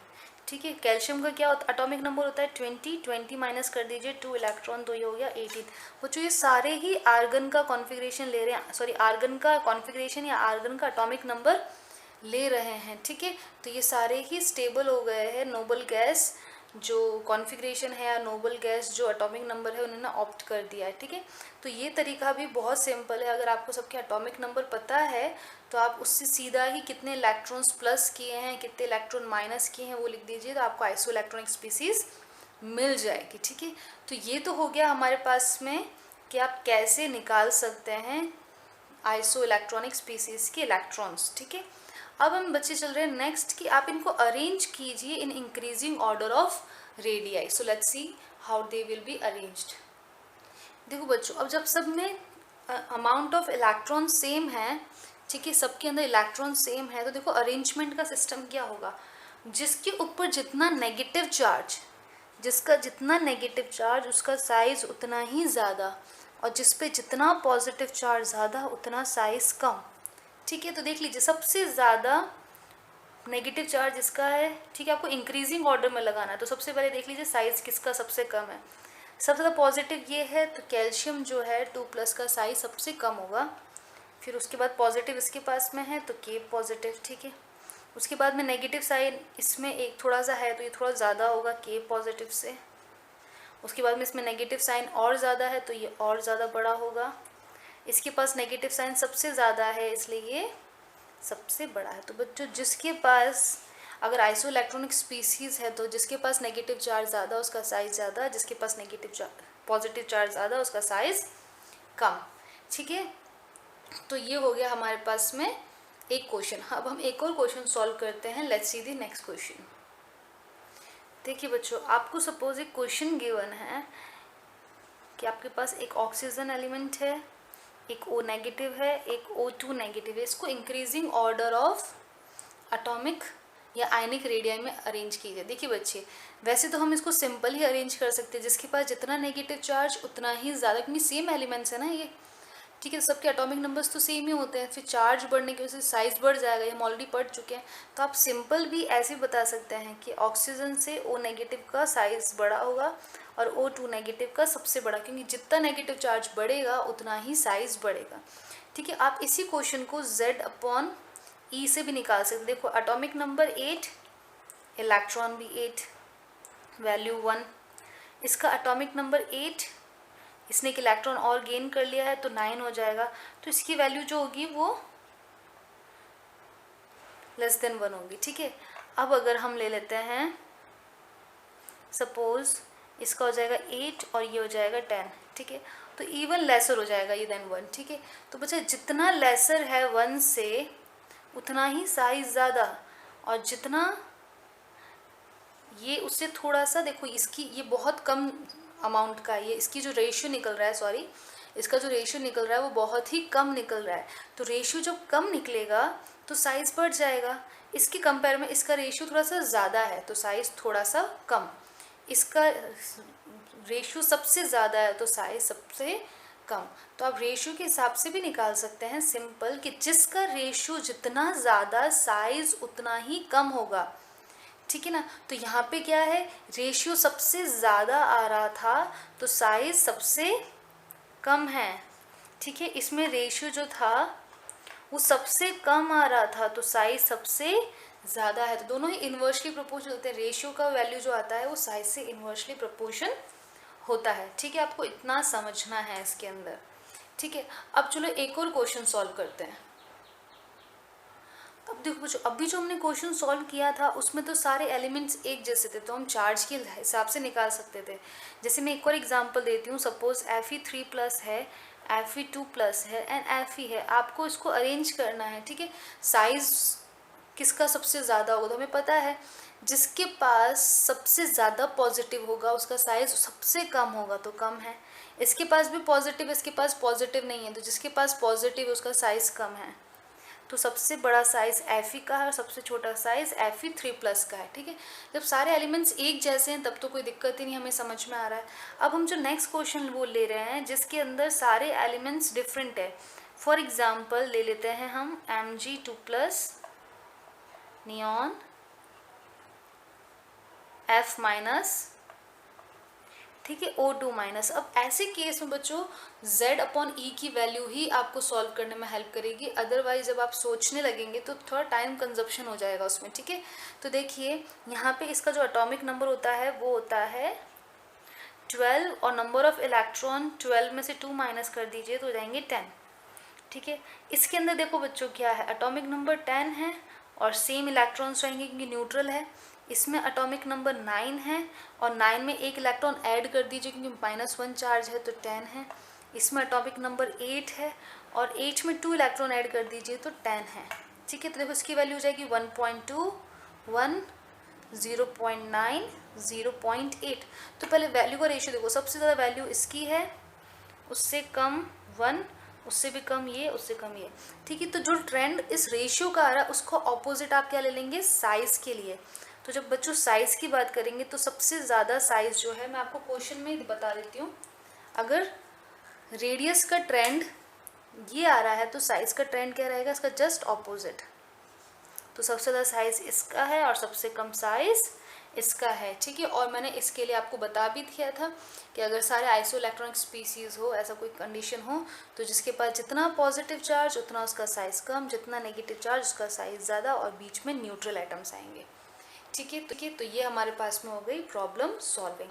ठीक है, कैल्शियम का क्या एटॉमिक नंबर होता है 20, 20 माइनस कर दीजिए 2 इलेक्ट्रॉन, तो ये हो गया 18। बच्चों ये सारे ही आर्गन का कॉन्फ़िगरेशन ले रहे हैं, सॉरी आर्गन का कॉन्फ़िगरेशन या आर्गन का एटॉमिक नंबर ले रहे हैं। ठीक है, तो ये सारे ही स्टेबल हो गए हैं, नोबल गैस जो कॉन्फ़िगरेशन है या नोबल गैस जो एटॉमिक नंबर है उन्होंने ऑप्ट कर दिया है। ठीक है, तो ये तरीका भी बहुत सिंपल है, अगर आपको सबके एटॉमिक नंबर पता है तो आप उससे सीधा ही कितने इलेक्ट्रॉन्स प्लस किए हैं, कितने इलेक्ट्रॉन माइनस किए हैं वो लिख दीजिए, तो आपको आइसो इलेक्ट्रॉनिक स्पीसीज मिल जाएगी। ठीक है, तो ये तो हो गया हमारे पास में कि आप कैसे निकाल सकते हैं आइसो इलेक्ट्रॉनिक स्पीसीज के इलेक्ट्रॉन्स। ठीक है, अब हम बच्चे चल रहे हैं नेक्स्ट कि आप इनको अरेंज कीजिए इन increasing order of radii. So let's see how they will be arranged. देखो बच्चों, अब जब सब में अमाउंट ऑफ इलेक्ट्रॉन सेम है, ठीक है, सबके अंदर इलेक्ट्रॉन सेम है, तो देखो अरेंजमेंट का सिस्टम क्या होगा, जिसके ऊपर जितना नेगेटिव चार्ज, जिसका जितना नेगेटिव चार्ज उसका साइज उतना ही ज़्यादा, और जिस पे जितना पॉजिटिव चार्ज ज़्यादा उतना साइज कम। ठीक है, तो देख लीजिए सबसे ज़्यादा नेगेटिव चार्ज इसका है। ठीक है, आपको इंक्रीजिंग ऑर्डर में लगाना है, तो सबसे पहले देख लीजिए साइज़ किसका सबसे कम है, सबसे ज़्यादा पॉजिटिव ये है, तो कैल्शियम जो है 2+ का साइज सबसे कम होगा। फिर उसके बाद पॉजिटिव इसके पास में है तो के पॉजिटिव। ठीक है, उसके बाद में नेगेटिव साइन इसमें एक थोड़ा सा है तो ये थोड़ा ज़्यादा होगा के पॉजिटिव से। उसके बाद में इसमें नेगेटिव साइन और ज़्यादा है तो ये और ज़्यादा बड़ा होगा। इसके पास नेगेटिव साइन सबसे ज़्यादा है इसलिए ये सबसे बड़ा है। तो बच्चों जिसके पास अगर आइसो इलेक्ट्रॉनिक स्पीसीज़ है तो जिसके पास नेगेटिव चार्ज ज़्यादा उसका साइज़ ज़्यादा, जिसके पास पॉजिटिव चार्ज ज़्यादा उसका साइज़ कम। ठीक है, तो ये हो गया हमारे पास में एक क्वेश्चन। अब हम एक और क्वेश्चन सॉल्व करते हैं। Let's see the next question. देखिए बच्चों, आपको सपोज एक क्वेश्चन गिवन है कि आपके पास एक ऑक्सीजन एलिमेंट है, एक O नेगेटिव है, एक O2 नेगेटिव है, इसको इंक्रीजिंग ऑर्डर ऑफ एटॉमिक या आयनिक रेडियाई में अरेंज कीजिए। देखिए बच्चे, वैसे तो हम इसको सिंपल ही अरेंज कर सकते हैं, जिसके पास जितना नेगेटिव चार्ज उतना ही ज़्यादा, क्योंकि सेम एलिमेंट्स है ना ये। ठीक है, सबके एटॉमिक नंबर्स तो सेम ही होते हैं, फिर चार्ज बढ़ने की वजह से साइज़ बढ़ जाएगा, ये हम ऑलरेडी पढ़ चुके हैं। तो आप सिंपल भी ऐसे बता सकते हैं कि ऑक्सीजन से O नेगेटिव का साइज़ बड़ा होगा और O2 नेगेटिव का सबसे बड़ा, क्योंकि जितना नेगेटिव चार्ज बढ़ेगा उतना ही साइज़ बढ़ेगा। ठीक है, आप इसी क्वेश्चन को Z/E से भी निकाल सकते। देखो एटॉमिक नंबर 8 इलेक्ट्रॉन भी 8, वैल्यू 1। इसका एटॉमिक नंबर 8, इसने एक इलेक्ट्रॉन और गेन कर लिया है तो 9 हो जाएगा। तो इसकी वैल्यू जो होगी वो लेस देन 1 होगी, ठीक है। अब अगर हम ले लेते हैं सपोज इसका हो जाएगा 8 और ये हो जाएगा 10, ठीक है। तो इवन लेसर हो जाएगा ये देन 1, ठीक है। तो बच्चा जितना लेसर है 1 से उतना ही साइज ज़्यादा, और जितना ये उससे थोड़ा सा, देखो इसकी ये बहुत कम अमाउंट का है, ये इसकी जो रेशियो निकल रहा है, सॉरी इसका जो रेशियो निकल रहा है वो बहुत ही कम निकल रहा है। तो रेशियो जब कम निकलेगा तो साइज़ बढ़ जाएगा। इसके कंपेयर में इसका रेशियो थोड़ा सा ज़्यादा है तो साइज़ थोड़ा सा कम, इसका रेशियो सबसे ज़्यादा है तो साइज़ सबसे कम। तो आप रेशियो के हिसाब से भी निकाल सकते हैं सिंपल, कि जिसका रेशियो जितना ज़्यादा साइज़ उतना ही कम होगा, ठीक है ना। तो यहाँ पे क्या है, रेशियो सबसे ज़्यादा आ रहा था तो साइज़ सबसे कम है, ठीक है। इसमें रेशियो जो था वो सबसे कम आ रहा था तो साइज़ सबसे ज़्यादा है। तो दोनों ही इन्वर्सली प्रोपोर्शनल होते हैं। रेशियो का वैल्यू जो आता है वो साइज़ से इन्वर्सली प्रोपोर्शन होता है, ठीक है। आपको इतना समझना है इसके अंदर, ठीक है। अब चलो एक और क्वेश्चन सॉल्व करते हैं। अब देखो बच्चों, अभी जो हमने क्वेश्चन सॉल्व किया था उसमें तो सारे एलिमेंट्स एक जैसे थे तो हम चार्ज के हिसाब से निकाल सकते थे। जैसे मैं एक और एग्जांपल देती हूँ, सपोज Fe3+ है, Fe2+ है एंड Fe है। आपको इसको अरेंज करना है, ठीक है। साइज किसका सबसे ज़्यादा होगा तो हमें पता है, जिसके पास सबसे ज़्यादा पॉजिटिव होगा उसका साइज़ सबसे कम होगा तो कम है। इसके पास भी पॉजिटिव, इसके पास पॉजिटिव नहीं है तो जिसके पास पॉजिटिव है उसका साइज़ कम है। तो सबसे बड़ा साइज़ Fe का है और सबसे छोटा साइज़ Fe3+ का है, ठीक है। जब सारे एलिमेंट्स एक जैसे हैं तब तो कोई दिक्कत ही नहीं, हमें समझ में आ रहा है। अब हम जो नेक्स्ट क्वेश्चन वो ले रहे हैं जिसके अंदर सारे एलिमेंट्स डिफरेंट है। फॉर एग्जांपल ले लेते हैं हम Mg2+, नियॉन, F-, ठीक है, O2-। अब ऐसे केस में बच्चों Z/E की वैल्यू ही आपको सॉल्व करने में हेल्प करेगी, अदरवाइज जब आप सोचने लगेंगे तो थोड़ा टाइम कंजप्शन हो जाएगा उसमें, ठीक है। तो देखिए यहाँ पे इसका जो एटॉमिक नंबर होता है वो होता है 12 और नंबर ऑफ इलेक्ट्रॉन 12 में से 2 माइनस कर दीजिए तो हो जाएंगे 10, ठीक है। इसके अंदर देखो बच्चों क्या है, एटॉमिक नंबर 10 है और सेम इलेक्ट्रॉन्स रहेंगे क्योंकि न्यूट्रल है। इसमें एटॉमिक नंबर 9 है और 9 में एक इलेक्ट्रॉन ऐड कर दीजिए क्योंकि -1 चार्ज है तो 10 है। इसमें एटॉमिक नंबर 8 है और 8 में 2 इलेक्ट्रॉन ऐड कर दीजिए तो 10 है, ठीक है। तो देखो इसकी वैल्यू हो जाएगी 1.2, 1, 0.9, 0.8। तो पहले वैल्यू का रेशियो देखो, सबसे ज़्यादा वैल्यू इसकी है, उससे कम 1, उससे भी कम ये, उससे कम ये, ठीक है। तो जो ट्रेंड इस रेशियो का आ रहा है उसको ऑपोजिट आप क्या ले लेंगे, साइज़ के लिए। तो जब बच्चों साइज़ की बात करेंगे तो सबसे ज़्यादा साइज़ जो है, मैं आपको क्वेश्चन में ही बता देती हूँ, अगर रेडियस का ट्रेंड ये आ रहा है तो साइज़ का ट्रेंड क्या रहेगा, इसका जस्ट ऑपोजिट। तो सबसे ज़्यादा साइज़ इसका है और सबसे कम साइज़ इसका है, ठीक है। और मैंने इसके लिए आपको बता भी दिया था कि अगर सारे आइसोइलेक्ट्रॉनिक स्पीसीज़ हो, ऐसा कोई कंडीशन हो, तो जिसके पास जितना पॉजिटिव चार्ज उतना उसका साइज़ कम, जितना नेगेटिव चार्ज उसका साइज़ ज़्यादा, और बीच में न्यूट्रल एटम्स आएंगे, ठीक है। तो ये हमारे पास में हो गई प्रॉब्लम सॉल्विंग।